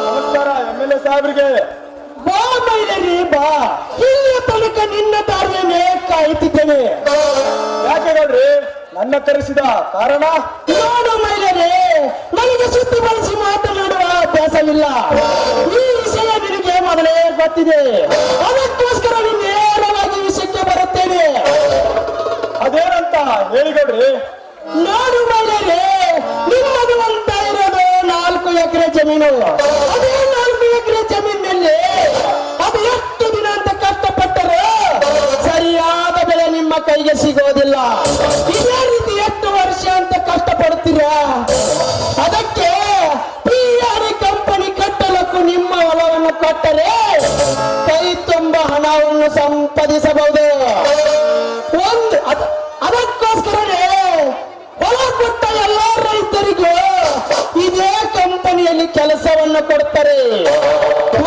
ನಮಸ್ಕಾರ MLA ಸಾಹೇಬ್ರಿಗೆ. ಬಾ ಮೈಲರಿ ಬಾ, ಇಲ್ಲಿಯ ತನಕ ನಿನ್ನ ದಾರಿಯನ್ನೇ ಕಾಯುತ್ತಿದ್ದೇನೆ. ಯಾಕೆ ನೋಡ್ರಿ ನನ್ನ ಕರೆಸಿದ ಕಾರಣ? ನೋಡು ಮೈಲರಿ, ನನಗೆ ಸುತ್ತಿ ಬಳಸಿ ಮಾತನಾಡುವ ಅಭ್ಯಾಸವಿಲ್ಲ. ಈ ವಿಷಯ ನಿನಗೆ ಮೊದಲೇ ಗೊತ್ತಿದೆ, ಅದಕ್ಕೋಸ್ಕರ ನೇರವಾಗಿ ವಿಷಯಕ್ಕೆ ಬರುತ್ತೇನೆ. ಅದೇನಂತ ಹೇಳಿಕೊಡ್ರಿ. ನೋಡು ಮೈಲರಿ, ನಿಮ್ಮದು ಅಂತ ಇರೋದು 4 ಎಕರೆ ಜಮೀನು. ಅದೇ 4 ಎಕರೆ ಜಮೀನಿನಲ್ಲಿ ಅದು ಎಷ್ಟು ದಿನ ಅಂತ ಕಷ್ಟಪಟ್ಟರು ಸರಿಯಾದ ಬೆಲೆ ನಿಮ್ಮ ಕೈಗೆ ಸಿಗೋದಿಲ್ಲ. ಇದೇ ರೀತಿ ಎಷ್ಟು ವರ್ಷ ಅಂತ ಕಷ್ಟಪಡ್ತೀರಾ? ಅದಕ್ಕೆ PR ಕಂಪನಿ ಕಟ್ಟಲಕ್ಕೂ ನಿಮ್ಮ ಹೊಲವನ್ನು ಕೊಟ್ಟರೆ ಕೈ ತುಂಬ ಹಣವನ್ನು ಸಂಪಾದಿಸಬಹುದು. ಅದಕ್ಕೋಸ್ಕರನೇ ಹೊಲ ಕೊಟ್ಟ ಎಲ್ಲ ರೈತರಿಗೂ ಇದೇ ಕಂಪನಿಯಲ್ಲಿ ಕೆಲಸವನ್ನು ಕೊಡ್ತಾರೆ.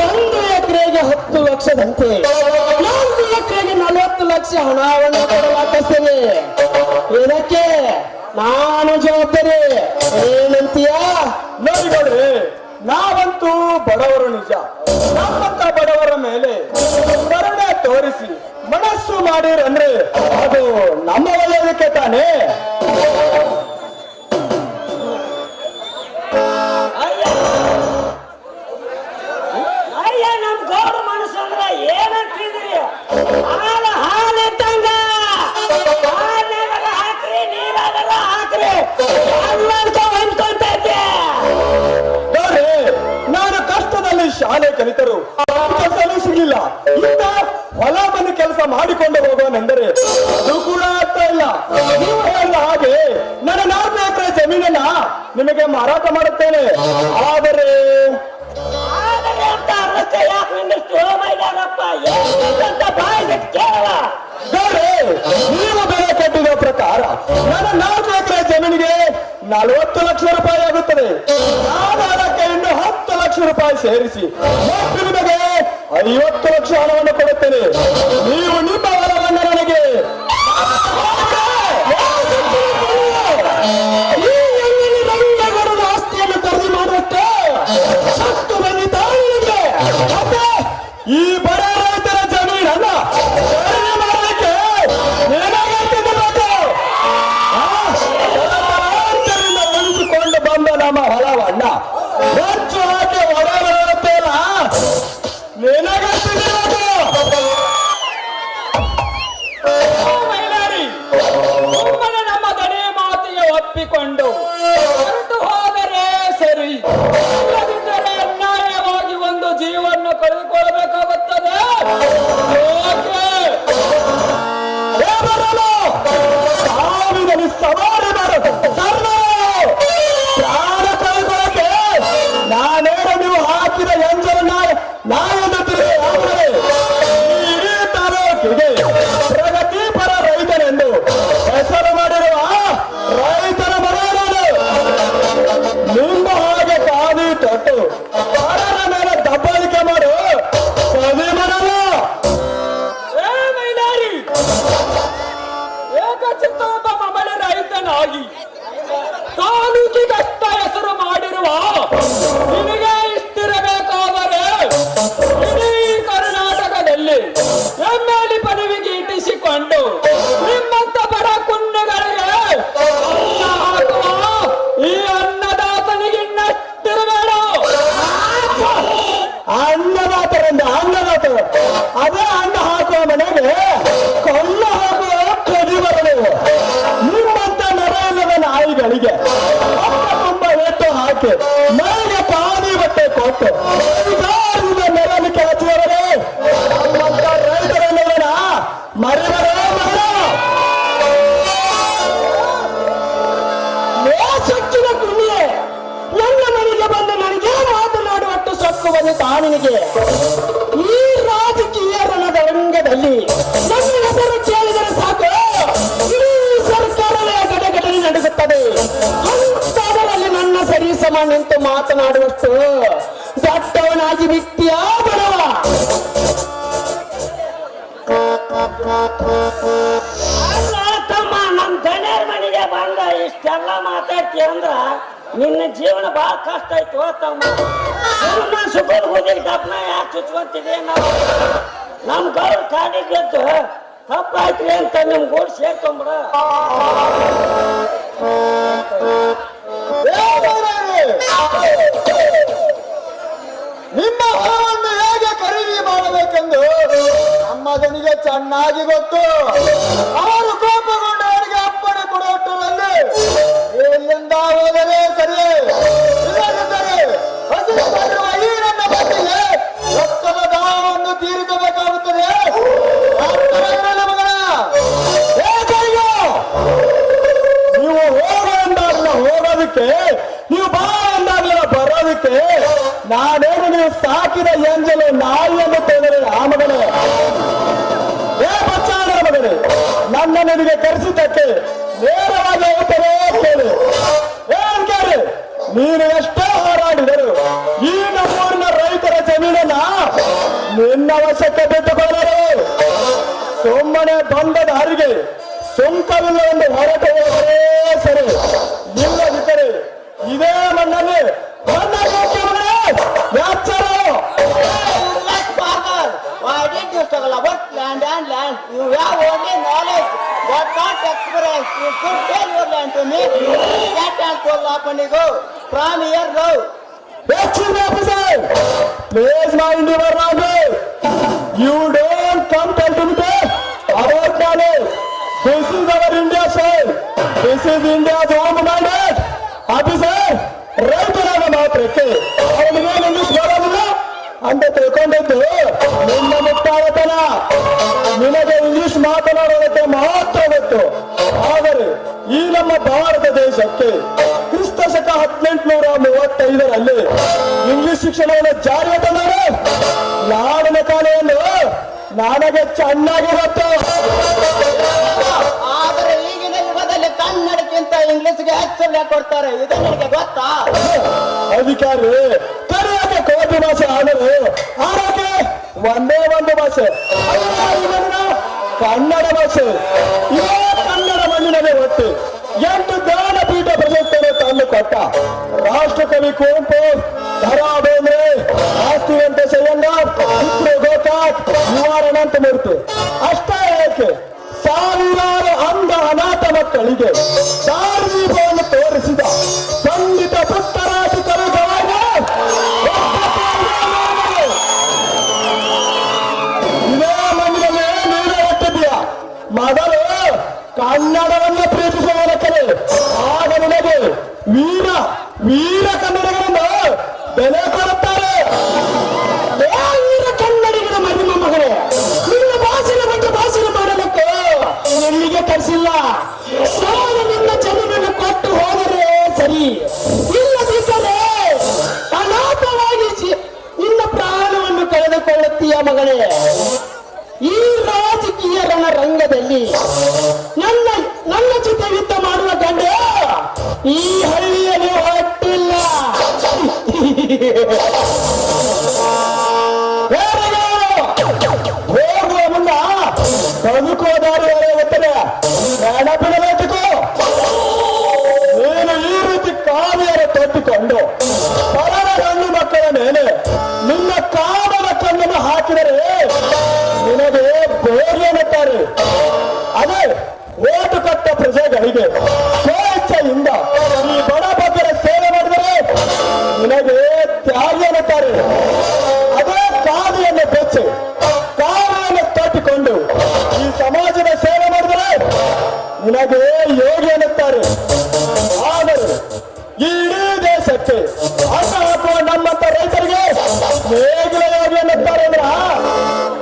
1 ಎಕರೆಗೆ 10 ಲಕ್ಷದಂತೆ, 4 ಎಕರೆಗೆ 40 ಲಕ್ಷ ಹಣವನ್ನು ಕೊಡಲಾಗ್ತೇನೆ. ಇದಕ್ಕೆ ನಾನು ಜವಾಬ್ದಾರಿ. ಏನಂತೀಯ? ನೋಡಿಕೊಡ್ರಿ, ನಾವಂತೂ ಬಡವರು ನಿಜ. ನಮ್ಮಂತ ಬಡವರ ಮೇಲೆ ಕರುಣೆ ತೋರಿಸಿ ಮನಸ್ಸು ಮಾಡಿರಂದ್ರೆ ಅದು ನಮ್ಮ ಒಳ್ಳೆಯದಕ್ಕೆ ತಾನೇ. ಅಯ್ಯ ನಮ್ ಗೌಡ ಮನಸ್ಸು ಅಂದ್ರ ಏನಂತಿದ್ರಿ? ಹಾಲಿದ್ದಂಗ ಹಾಲಿನಾಗ ಹಾಕ್ರಿ, ನೀರಾಗಲ್ಲ ಹಾಕ್ರಿ, ಹೊಂದ್ಕೊಂತೈತೆ. ನೋಡ್ರಿ, ನಾನು ಕಷ್ಟದಲ್ಲಿ ಶಾಲೆ ಕಲಿತರು ಕೆಲಸನೂ ಸಿಗ್ಲಿಲ್ಲ. ಇಂತ ಹೊಲ ಮನೆ ಕೆಲಸ ಮಾಡಿಕೊಂಡು ಹೋಗೋನೆಂದರೆ ಅದು ಕೂಡ ಆಗ್ತಾ ಇಲ್ಲ. ನೀವು ಹೇಳಿದ ಹಾಗೆ ನನ್ನ 4 ಎಕರೆ ಜಮೀನನ್ನ ನಿಮಗೆ ಮಾರಾಟ ಮಾಡುತ್ತೇನೆ. ಆದರೆ ಅಂತ ಅರ್ಥ ಯಾಕೆ ನಿಂದಿಷ್ಟು ಮೈದಾನಪ್ಪ? ಏನಂತ ಬಾಯಿಗೆ ಕೇಳ. ನೋಡ್ರಿ, ನೀವು ಬೆಲೆ ಕಟ್ಟಿದ ಪ್ರಕಾರ ನನ್ನ 4 ಎಕರೆ ಜಮೀನಿಗೆ 40 ಲಕ್ಷ ರೂಪಾಯಿ ಆಗುತ್ತದೆ. ನಾನು ಅದಕ್ಕೆ ಇನ್ನು 10 ಲಕ್ಷ ರೂಪಾಯಿ ಸೇರಿಸಿ ಒಟ್ಟು ನಿಮಗೆ 50 ಲಕ್ಷ ಹಣವನ್ನು ಕೊಡುತ್ತೇನೆ. ನೀವು ನಿಮ್ಮ ಹೊಲವನ್ನು ನನಗೆ ಈ ಹೆಣ್ಣಿನ ರಂಗಗಡದ ಆಸ್ತಿಯನ್ನು ಖರೀದಿ ಮಾಡುವಷ್ಟೇ ಸತ್ತು ಬಂದಿದ್ದ ನಿನಗೆ. ಮತ್ತೆ ಈ ಬಡ ರೈತರ ಜಮೀನನ್ನ ಖರೀದಿ ಮಾಡಲಿಕ್ಕೆ ನಿನಗಂತಿರಬೇಕು. ಉಳಿಸಿಕೊಂಡು ಬಂದ ನಮ್ಮ ಹೊಲವನ್ನ ಹೆಚ್ಚು ಹಾಕಿ ಹೊಡೆಯುತ್ತೇನ ನಿನಗಂತಿರಬೇಕು. ಸುಮ್ಮನೆ ನಮ್ಮ ದಣಿ ಮಾತಿಗೆ ಒಪ್ಪಿಕೊಂಡು ಹೊರಟು ಹೋದರೆ ಸರಿ, ಇಲ್ಲದಿದ್ದರೆ ಅನ್ಯಾಯವಾಗಿ ಒಂದು ಜೀವವನ್ನು ಕಳೆದುಕೊಳ್ಳಬೇಕಾಗುತ್ತದೆ. ಯಾಕೆ? ಸಾವಿನಲ್ಲಿ ಸವಾರಿ ಮಾಡದು ಪ್ರಾಣ ಕಳ್ಕೊಳ್ಳಕ್ಕೆ ನಾನೇನು ನೀವು ಹಾಕಿದ ಎಂಜಲನ್ನ ನಾಯೊಂದು ಇಡೀ ತಾಲೂಕಿಗೆ ಪ್ರಗತಿಪರ ರೈತನೆಂದು ಹೆಸರು ಮಾಡಿರುವ ರೈತರ ಮನೆಯನ್ನು ನಿಮ್ಮ ಹಾಗೆ ಕಾದಿ ತೊಟ್ಟು ಬಡವರ ಮೇಲೆ ದಬ್ಬಾಳಿಕೆ ಮಾಡು ಸವಿ ಮಾಡಲ್ಲ. ಏ ಮೈಲಾರಿ, ಏಕಚಿತ್ತ ಒಬ್ಬ ಮಮಲ ರೈತನಾಗಿ ತಾಲೂಕಿಗಷ್ಟ ಹೆಸರು ಮಾಡಿರುವ ನಿನಗೆ ಇಷ್ಟಿರಬೇಕಾದರೆ ಇಡೀ ಕರ್ನಾಟಕದಲ್ಲಿ MLA ಪದವಿಗೆ ಇಟ್ಟಿಸಿಕೊಂಡು ನಿಮ್ಮಂತ ಬಡ ಕುಣ್ಣಗಳಿಗೆ ಅನ್ನ ಹಾಕುವ ಈ ಅನ್ನದಾತನಿಗೆ ಇನ್ನಷ್ಟಿರಬೇಡ. ಅನ್ನದಾತರಿಂದ ಅನ್ನದಾತರು ಅದೇ ಅನ್ನ ಹಾಕುವ ಮನೆಗೆ ಕೊಳ್ಳ ಹಾಕುವ ಕದಿ ಬರಲು ನಿಮ್ಮಂತ ನರಲ್ಲದ ನಾಯಿಗಳಿಗೆ ತುಂಬ ಏಟು ಹಾಕಿ ಮನೆಗೆ ಪಾದಿ ಬಟ್ಟೆ ಕೊಟ್ಟು ಅಧಿಕಾರದಿಂದ ನೆರಳಿಕೆ ಹಚ್ಚುವವರೇ ನಮ್ಮಂತ ರೈತರನ್ನ ಮರಿಬರ ಸೊಕ್ಕಿನ ಕುಣಿಯೇ, ನನ್ನ ಮನೆಗೆ ಬಂದು ನನಗೆ ಮಾತನಾಡುವಷ್ಟು ಸೊಕ್ಕು ಬಂದು ತಾನಿನಿಗೆ. ಈ ರಾಜಕೀಯ ರಣದ ರಂಗದಲ್ಲಿ ನನ್ನ ಹೆಸರು ಕೇಳಿದರೆ ಸಾಕು, ಇಡೀ ಸರ್ಕಾರವೇ ಗಡಗಡನೆ ನಡೆಸುತ್ತದೆ. ಅಂತದರಲ್ಲಿ ನನ್ನ ಸರಿಸಮ ನಿಂತು ಮಾತನಾಡುವಷ್ಟು ದೊಡ್ಡವನಾಗಿ ಬಿಟ್ಟಿಯಾ ಬಡವ? ಅಲ್ಲ ತಮ್ಮ, ನಮ್ ದಣಿಯರ್ ಮನೆಗೆ ಬಂದ ಇಷ್ಟೆಲ್ಲ ಮಾತಾಡ್ತಿ ಅಂದ್ರ ನಿನ್ನ ಜೀವನ ಬಹಳ ಕಷ್ಟ ಆಯ್ತು ತಮ್ಮ ಸುಖದ ಹೋದಿಗೆ ತಪ್ಪನ ಯಾಕೆ ಚುಚ್ಕೊಂತಿದೆ ನಾವು ನಮ್ ಗೌರ್ ಕಾಡಿಗೆದ್ದು ತಪ್ಪಾಯ್ತ್ರಿ ಅಂತ ನಿಮ್ ಗೋಡ್ ಸೇರ್ಕೊಂಬಿಡ ನಿಮ್ಮ ಹೊಲವನ್ನು ಹೇಗೆ ಖರೀದಿ ಮಾಡಬೇಕೆಂದು ನಮ್ಮದನಿಗೆ ಚೆನ್ನಾಗಿ ಗೊತ್ತು. ಅವರು ಕೋಪಗೊಂಡವರಿಗೆ ಅಪ್ಪಣೆ ಕೊಡುವಷ್ಟರಲ್ಲಿ ಎಲ್ಲಿಂದ ಹೋದರೆ ಸರಿ, ಇಲ್ಲದಿದ್ದರೆ ಹಸಿರು ಈ ನನ್ನ ಮಟ್ಟಿಗೆ ರಕ್ತದ ದಾಹವನ್ನು ತೀರಿಸಬೇಕಾಗುತ್ತದೆ. ಮಗನ ನೀವು ಹೋಗ ಎಂದಾಗಲ ಹೋಗೋದಕ್ಕೆ, ನೀವು ಬಾ ಎಂದಾಗಲ ಬರೋದಕ್ಕೆ ನಾನೇನು ನೀವು ಸಾಕಿದ ಎಂಜಲು ನಾಯಿಯನ್ನು ತೊಂದರೆ ಆ ಮಗನೇ. ಬಚ್ಚಾಡರ ಮಗನೇ, ನನ್ನ ನಿನಗೆ ಕರೆಸಿದ್ದಕ್ಕೆ ನೇರವಾಗಿ ಹೋಗ್ತಾರೆ ಕೇಳಿ. ಏನ್ ಕೇಳಿ, ನೀನು ಎಷ್ಟೇ ಹೋರಾಡಿದರು ಈ ನಮ್ಮೂರಿನ ರೈತರ ಜಮೀನನ್ನ ನಿನ್ನ ವಶಕ್ಕೆ ಬಿಟ್ಟುಕೊಳ್ಳರು. ಸುಮ್ಮನೆ ಬಂದ ದಾರಿಗೆ ಸುಂಕವಿಲ್ಲ ಎಂದು ಹೊರಟು ಹೋದರೆ ಸರಿ, ಇಲ್ಲದಿದ್ದರೆ ಇದೇ ಮಣ್ಣಲ್ಲಿ Why did you struggle about land and land? You have only knowledge, but not experience. You could sell your land to me. Get and pull up and go. From here now. Please mind your language. You don't come tell to me about knowledge. This is our India soil. This is India's home mandate. Officer, ರೈತರಾದ ಮಾತ್ರಕ್ಕೆ ಅವನಿಗೆ English ಬರೋದಿಲ್ಲ ಅಂತ ತಿಳ್ಕೊಂಡಿದ್ದು ನಿನ್ನ ಮುಟ್ಟಾಳತನ. ನಿನಗೆ English ಮಾತನಾಡೋದಕ್ಕೆ ಮಾತ್ರ ಗೊತ್ತು. ಆದರೆ ಈ ನಮ್ಮ ಭಾರತ ದೇಶಕ್ಕೆ ಕ್ರಿಸ್ತ ಶಕ 1835ರಲ್ಲಿ ಇಂಗ್ಲಿಷ್ ಶಿಕ್ಷಣವನ್ನು ಜಾರಿಗೆ ತಂದರು. ನಾಡಿನ ಕಲೆಯನ್ನು ನನಗೆ ಚೆನ್ನಾಗಿ ಗೊತ್ತು. ಆದರೆ ಈಗಿನ ಯುಗದಲ್ಲಿ ಕನ್ನಡಕ್ಕಿಂತ ಇಂಗ್ಲಿಷ್ಗೆ ಹೆಚ್ಚು ಬೆಲೆ ಕೊಡ್ತಾರೆ. ಇದು ನಿನಗೆ ಗೊತ್ತಾ? ಅಧಿಕಾರಿ ಕರೆಯಾಕೆ ಕೋಟಿ ಭಾಷೆ ಆದರೆ ಆರೋಗ್ಯ ಒಂದೇ ಒಂದು ಭಾಷೆ, ಕನ್ನಡ ಭಾಷೆ. ಇದೇ ಕನ್ನಡ ಮಣ್ಣಿನಲ್ಲಿ ಒಟ್ಟು 8 ಜ್ಞಾನಪೀಠ ಪ್ರಶಸ್ತಿಯನ್ನು ತಂದು ಕೊಟ್ಟ ರಾಷ್ಟ್ರಕವಿ ಕುವೆಂಪು, ಧರಾ ಬೇಂದ್ರೆ, ಆಸ್ತಿ ವೆಂಕಟೇಶಯ್ಯಂಗಾರ್, ಚಿತ್ರ ಗೋಕಾಕ್, UR ಅನಂತಮೂರ್ತಿ ಅಷ್ಟೇ ಏಕೆ ಸಾವಿರಾರು ಅಂಧ ಅನಾಥ ಮಕ್ಕಳಿಗೆ ದಾರಿದೀಪವನ್ನು ತೋರಿಸಿದ ಪಂಡಿತ ಪುಟ್ಟರಾಜ ಕವಿಗಳಾಗ ಇದೇ ಮಣ್ಣಿನಲ್ಲಿ ನೀರು ಹುಟ್ಟಿದೆಯಾ. ಮೊದಲು ಕನ್ನಡವನ್ನು ಪ್ರೀತಿಸುವ ಕಲೆ, ಆಗ ನಿನಗೆ ವೀರ ವೀರ ಕನ್ನಡಿಗರನ್ನು ಬೆಲೆ ಕೊಡುತ್ತಾರೆ. ವೀರ ಕನ್ನಡಿಗರ ಮರಿಮ ಮಗಳೇ, ನಿನ್ನ ಭಾಷಣ ಬಗ್ಗೆ ಭಾಷಣ ಮಾಡಲಿಕ್ಕೆ ಎಲ್ಲಿಗೆ ಕರೆಸಿಲ್ಲ. ಸಾಲು ನಿನ್ನ ಜಮೀನನ್ನು ಕೊಟ್ಟು ಹೋದರೆ ಸರಿ, ಇಲ್ಲದಿದ್ದರೆ ಅನಾಥವಾಗಿ ನಿನ್ನ ಪ್ರಾಣವನ್ನು ಕಳೆದುಕೊಳ್ಳುತ್ತೀಯ ಮಗಳೇ. ಈ ರಾಜಕೀಯ ರಣರಂಗದಲ್ಲಿ ನನ್ನ ಜೊತೆ ಯುದ್ಧ ಮಾಡುವ ಗಂಡ ಈ ಹಳ್ಳಿಯಲ್ಲಿ ಹೊಟ್ಟಿಲ್ಲ. ಹೋಗುವ ಮುನ್ನ ಬದುಕುವ ದಾರಿ ಹೊರಗುತ್ತದೆ, ನೆನಪಿಡಬೇಕು. ನೀನು ಈ ರೀತಿ ಕಾವಿಯನ್ನು ತೊಟ್ಟುಕೊಂಡು ಪರರ ಹೆಣ್ಣು ಮಕ್ಕಳ ಮೇಲೆ ನಿನ್ನ ಕಾಮದ ಕಣ್ಣನ್ನು ಹಾಕಿದರೆ ನಿನಗೆ ಬೋರಿ ಅನ್ನುತ್ತಾರೆ. ಅದೇ ಓಟು ಕಟ್ಟ ಪ್ರಜೆಗಳಿಗೆ ಸ್ವೇಚ್ಛೆಯಿಂದ ಈ ಬಡ ಬಗ್ಗರ ಸೇವೆ ಮಾಡಿದರೆ ನಿನಗೆ ತ್ಯಾಗಿ ಅನ್ನುತ್ತಾರೆ. ಅದೇ ಕಾವಿಯನ್ನು ಬೆಚ್ಚಿ ಕಾವಿಯನ್ನು ತಟ್ಟಿಕೊಂಡು ಈ ಸಮಾಜದ ಸೇವೆ ಮಾಡಿದರೆ ನಿನಗೆ ಯೋಗಿ ಅನ್ನುತ್ತಾರೆ. ಆದರೆ ಈ ಇಡೀ ದೇಶಕ್ಕೆ ಅನ್ನ ಹಾಕುವ ನಮ್ಮಂತ ರೈತರಿಗೆ ನೇಗಿಲ ಯೋಗಿ ಅನ್ನುತ್ತಾರೆ ಅಂದ್ರ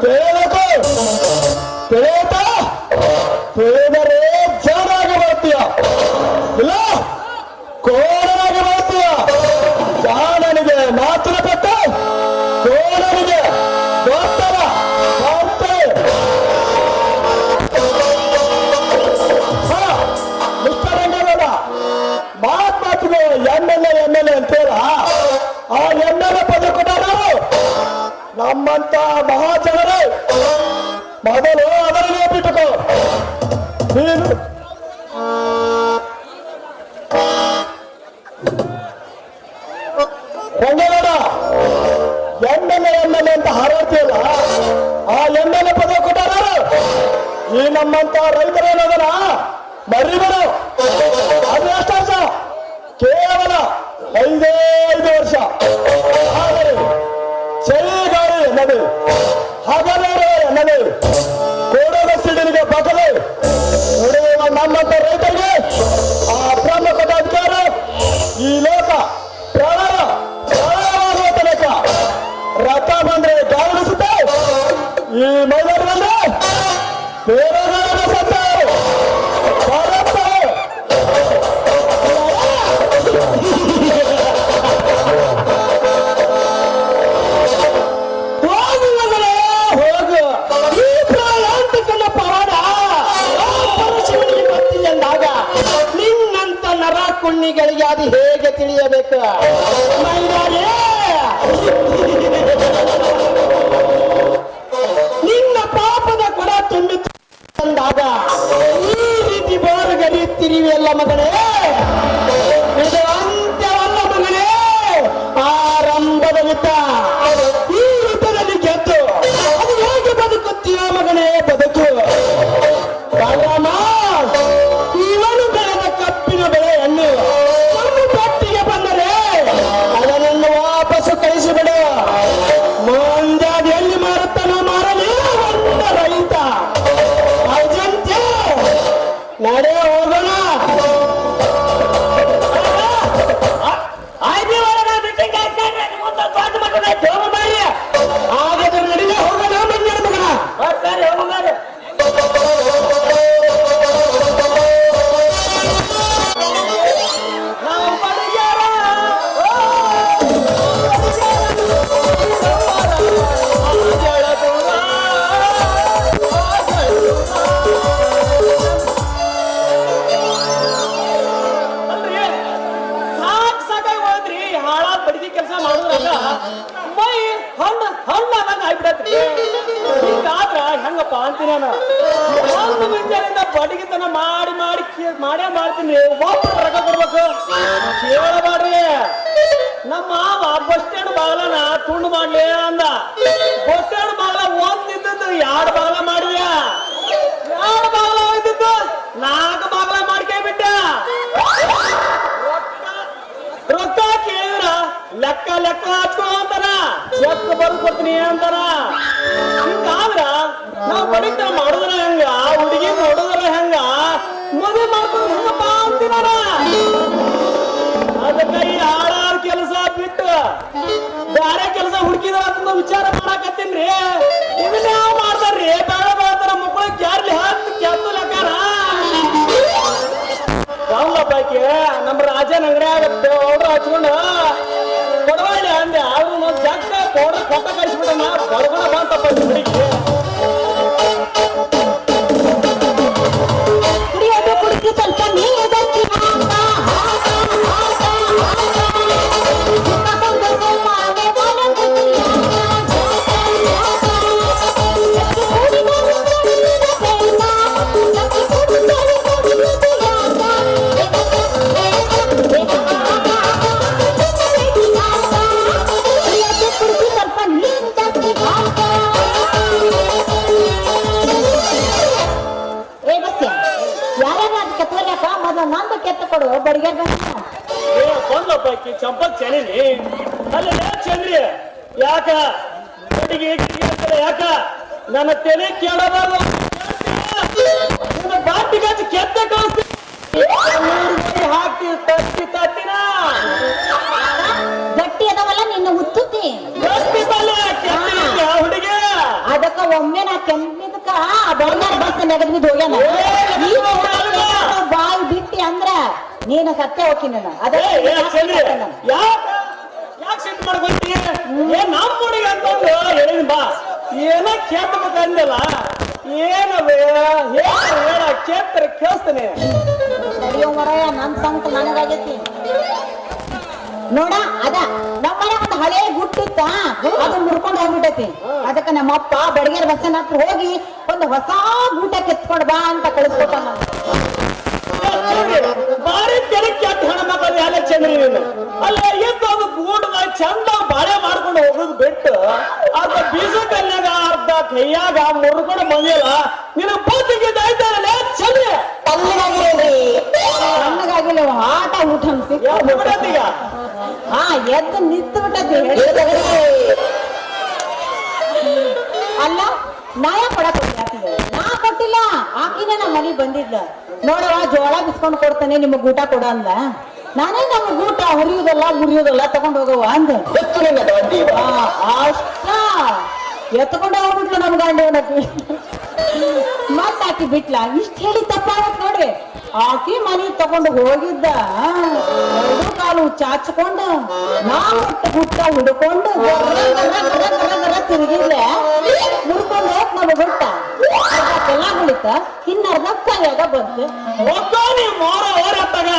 ಕೇಳಬೇಕು. ತಿಳಿಯುತ್ತಾ? ತಿಳಿದರೆ ಜಾನಾಗಿ ಬರ್ತೀಯ, ಇಲ್ಲ ಕೋಣನಾಗಿ ಬರ್ತೀಯ. ಜಾನನಿಗೆ ಮಾತಿನ ಪಟ್ಟ, ಕೋಣನಿಗೆ ಗೊತ್ತಲ್ಲ ಬರ್ತೇವೆ. ಮಿಸ್ಟರ್ ರಂಗೇಗೌಡ, ಮಾತಿಗೆ MLA ಅಂತೇಳ ಆ MLA ಪದ ಕೊಟ್ಟಾರು ನಮ್ಮಂತ ಮಹಾಜನರು. ಮೊದಲು ಅದನ್ನೇ ಬಿಟ್ಟುಕೋ. ನೀನು ಈ ನಮ್ಮಂತ ರೈತರೇನದನ ಮರಿಬೇಡ. ಅದು ಎಷ್ಟು ವರ್ಷ? ಕೇವಲ 5 ವರ್ಷ. ಆದರೆ ಚಳಿಗಾಳಿ ಎನ್ನದೆ, ಹಗಲೇರು ಎನ್ನದೆ, ಕೋಡದ ಸಿಡಿಲಿಗೆ ಬಗಲು ನೋಡುವ ನಮ್ಮಂತ ರೈತರಿಗೆ ಆ ಪ್ರಮುಖದ ಅಧಿಕಾರ ಈ ಲೋಕ ಪ್ರಳಯವಾಗುವ ತನಕ. ರಥ ಬಂದ್ರೆ ಗಾಳಿಸುತ್ತೆ, ಈ ಮೈದಾನ ಬಂದ್ರೆ ಬೇರೆ ಸತ್ತೆ ಬರುತ್ತೆ. ಹೋಗು ಈ ಪ್ರಯಾಣಿಕನ ಪವಾಡ ಪರಶಿವನಿಗೆ ಗೊತ್ತಿಲ್ಲಂದಾಗ ನಿನ್ನಂತ ನರ ಕುಣ್ಣಿಗಳಿಗೆ ಅದು ಹೇಗೆ ತಿಳಿಯಬೇಕು? ಮೈದಾನೇ ನಿನ್ನ ಪಾಪದ ಕೊಡ ತುಂಬಿ ತಂದಾಗ ಈ ರೀತಿ ಬೋರುಗರಿಯುತ್ತಿರಿವೆಲ್ಲ ಮಗನೇ. ಇದು ಅಂತ್ಯವಲ್ಲ ಮಗನೇ, ಆರಂಭದ ಯುದ್ಧ. ಈ ಯುದ್ಧದಲ್ಲಿ ಗೆದ್ದು ಅದು ಹೇಗೆ ಬದುಕುತ್ತೀಯ ಮಗನೇ? ಬದುಕು ಬಲರಾಮ, ಇವನು ಬೆಳೆದ ಕಪ್ಪಿನ ಬೆಳೆಯನ್ನು ನಮ್ಮ ಪಟ್ಟಿಗೆ ಬಂದರೆ ಅದನ್ನು ವಾಪಸ್ಸು ಕಳಿಸಿಬಿಡು. ಮುಂಜಾನೆಯಲ್ಲಿ ಮಾರುತ್ತಾನೋ ಮಾರಲಿ ಒಂದ ರೈತ. ಅರ್ಜಂತೆ ನಡೆ ಹೋಗೋಣ. ಹಾಗಾದ್ರೆ ನಡಿಗೆ ಹೋಗೋಣ. ಮಂಜನ ಮಗನ ಸಾಕಾಗಿ ಹೋದ್ರಿ. ಹಾಳಾದ್ ಬಡಿಗೆ ಕೆಲಸ ಮಾಡುದ್ರಾಗ ಮೈ ಹಣ್ಣಾದಂಗ ಆಗ್ಬಿಡತ್ರಿ. ಹಿಂಗಾದ್ರ ಹೆಂಗಪ್ಪ ಅಂತೀನಿ ನಾನು. ಒಂದು ಮುಂಜಾನೆಯಿಂದ ಬಡಿಗೆತನ ಮಾಡೇ ಮಾಡ್ತೀನಿ. ಒಬ್ಬರು ರೊಕ್ಕ ಕೊಡ್ಬೇಕು ಕೇಳಬಾಡ್ರಿ. ನಮ್ಮ ಮಾವ ಬಸ್ ಸ್ಟ್ಯಾಂಡ್ ಬಾಗಲನ ತುಂಡು ಮಾಡ್ಲಿ ಅಂದ. ಬಸ್ ಸ್ಟ್ಯಾಂಡ್ ಬಾಗಲ ಒಂದಿದ್ದದ್ದು 2 ಬಾಗಲ ಮಾಡಿದ್ಯ. 2 ಬಾಗಲ ಹೋಯ್ತಿದ್ದು 4 ಬಾಗಲ ಮಾಡ್ಕೊಂಡ್ಬಿಟ್ಟ. ರೊಕ್ಕ ಕೇಳಿದ್ರ ಲೆಕ್ಕ ಹಚ್ಕೊ ಅಂತಾರ, ಚೆಕ್ ಬರ್ದು ಕೊಡ್ತೀನಿ ಅಂತಾರ. ಹಿಂಗಾದ್ರ ನಾವ್ ಬಡಿತ ಮಾಡುದ್ರ ಹೆಂಗ, ಹುಡುಗಿ ನೋಡುದ್ರ ಹೆಂಗ, ಮದುವೆ ಮಾಡ್ಕೊಂಡು ಹೆಂಗಪ್ಪ ಅಂತೀನಾರ. ಅದಕ್ಕೆ ಈ ಹಾಳಾದ ಕೆಲಸ ಬಿಟ್ಟು ಬೇರೆ ಕೆಲಸ ಹುಡುಕಿದ್ರ ಅಂತ ವಿಚಾರ ಮಾಡಾಕತ್ತೀನ್ರಿ. ಇದನ್ನ ಯಾವ ಮಾಡ್ತಾರ್ರಿ? ಬೇಡ ಮಾಡ್ತಾರ ಮಕ್ಕಳು ಕ್ಯಾರ್ಲಿ ಹತ್ತು ಕೆತ್ತು ಲೆಕ್ಕಾರ. ಪೈಕಿ ನಮ್ಮ ರಾಜನ ಅಂಗಡಿ ಆಗತ್ತೆ ಆರ್ಡರ್ ಹಚ್ಕೊಂಡು ಕೊಡಬಾಳಿ ಅಂದೆ. ಅವ್ರು ಜಗ್ಗ ಪೌಡರ್ ಕೊಟ್ಟ ಕಳಿಸ್ಬಿಡೋಣ. ಬಡಗಣ ಬಂತಪ್ಪ ಹುಡುಗಿ. ಕುಡಿಯೋದು ಕುಡಿದು ಸ್ವಲ್ಪ ನೀರದಕ್ಕೆ ನಂದು ಕೆತ್ತ ಕೊಡು ಬಡಿಗೆ ಬಂದಪ್ಪ ಚಂಪಕ್ ಚಳಿನಿ ಅಲ್ಲಿ ಚಂದ್ರಿ ಯಾಕ ಬಡಿಗೆ ಯಾಕ ನನ್ನ ತಲೆ ಕೇಳಬಾರ್ದು. ಬಾಟಿಗೆ ಹಚ್ಚಿ ಕೆತ್ತ ಕಳಿಸ್ತೀನಿ. ಹಾಕಿ ತತ್ತಿನ ಗಟ್ಟಿ ಅದವಲ್ಲ ನಿನ್ನ ಉತ್ತುತ್ತಿ ಹುಡುಗಿ. ಅದಕ್ಕ ಒಮ್ಮೆ ನಾ ಕೆಂಪಿದಕ್ಕ ಬಣ್ಣ ಬಸ್ ನೆಗದ್ ಬಿದ್ದು ಹೋಗ್ಯಾನ. ಬಾಯಿ ಬಿಟ್ಟಿ ಅಂದ್ರ ನೀನು ಸತ್ಯ ಹೋಗ್ತೀನಿ ನಾನು. ಅದೇ ಯಾಕೆ ಸಿಟ್ಟು ಮಾಡ್ಕೊಂತೀನಿ? ಏನ್ ನಮ್ಮ ಹುಡುಗಿ ಅಂತಂದು ಹೇಳಿನ ಬಾ ಏನ ಕೇಳ್ಬೇಕಂದಲ್ಲ. ಏನವೇ ಹೇಳ ಕೇಳ್ತಾರೆ ಕೇಳಿಸ್ತೇನೆ. ನಡಿಯೋ ಮರಯ ನನ್ ಸಂತ ನನಗಾಗೈತಿ ನೋಡ. ಅದ ನಮ್ಮನೆ ಒಂದು ಹಳೆ ಗುಟ್ಟಿತ್ತ ಅದು ಮುರ್ಕೊಂಡು ಹೋಗ್ಬಿಟ್ಟೈತಿ. ಅದಕ್ಕ ನಮ್ಮಪ್ಪ ಬಡಗೇರ್ ಬಸ್ಸನ್ನ ಹತ್ರ ಹೋಗಿ ಒಂದು ಹೊಸ ಗೂಟ ಕೆತ್ಕೊಂಡ್ ಬಾ ಅಂತ ಕಳಿಸ್ಕೊಟ್ಟ. ಬಾರಿ ತೆಲೆ ಕೆಟ್ಟ ಹೆಣ್ಮಕ್ಳು ಎಲ್ಲ ಚಂದ್ರಿ ನೀನು ಅಲ್ಲ ಎದ್ದು ಅದು ಗೂಟದಾಗ ಚಂದ ಬಾಳೆ ಮಾಡ್ಕೊಂಡು ಹೋಗೋದು ಬಿಟ್ಟು ಅದ ಬೀಜ ಕಲ್ಯಾಗ ಅರ್ಧ ಕೈಯಾಗ ಮುರ್ಕೊಂಡು ಬಂದಿಲ್ಲ ನಿನ್ನ ಬದುಕಿಗೆ ಊಟ ಅನ್ಸಿ ಈಗ ಹಾ ಎದ್ದು ನಿಂತು ಬಿಟ್ಟದ್ದು ಅಲ್ಲ ನಾಯ ಕೊಡಕ್ ಆಕಿಗೆ ನಾ ಕೊಟ್ಟಿಲ್ಲ ಆಕಿನೇ ನಮ್ಮ ಮನೆಗ್ ಬಂದಿದ್ಲ ನೋಡವ ಜೋಳ ಬಿಸ್ಕೊಂಡ್ ಕೊಡ್ತಾನೆ ನಿಮಗ್ ಊಟ ಕೊಡ ಅಂದ ನಾನೇ ನಮಗ್ ಊಟ ಹುರಿಯುದಲ್ಲ ಮುರಿಯುದಲ್ಲ ತಗೊಂಡ್ ಹೋಗವ ಅಂದ ಅಷ್ಟ ಎತ್ಕೊಂಡ ಹೋಗ್ಬಿಟ್ಲು ನಮ್ ಗಂಡವನಕ್ಕೆ ಮತ್ ಆಕಿ ಬಿಟ್ಲ ಇಷ್ಟ ಹೇಳಿ ತಪ್ಪಾಗತ್ ನೋಡ್ರಿ ಆಕಿ ಮನೆ ತಗೊಂಡು ಹೋಗಿದ್ದ ಎರಡು ಕಾಲು ಚಾಚ್ಕೊಂಡು ನಾ ಹುಟ್ಟ ಹುಡ್ಕೊಂಡು ತಿರುಗಿಲ್ಲ ಮುಡ್ಕೊಂಡು ಹೋಗ್ ನಮ್ ಗುಟ್ಟ ಎಲ್ಲ ಗುಳಿತ ಇನ್ನರ್ಧ ಕೈಯಾಗ ಬಂತು ಒಬ್ಬ ನೀವು ಮಾರ ಹೋರಾಟಗ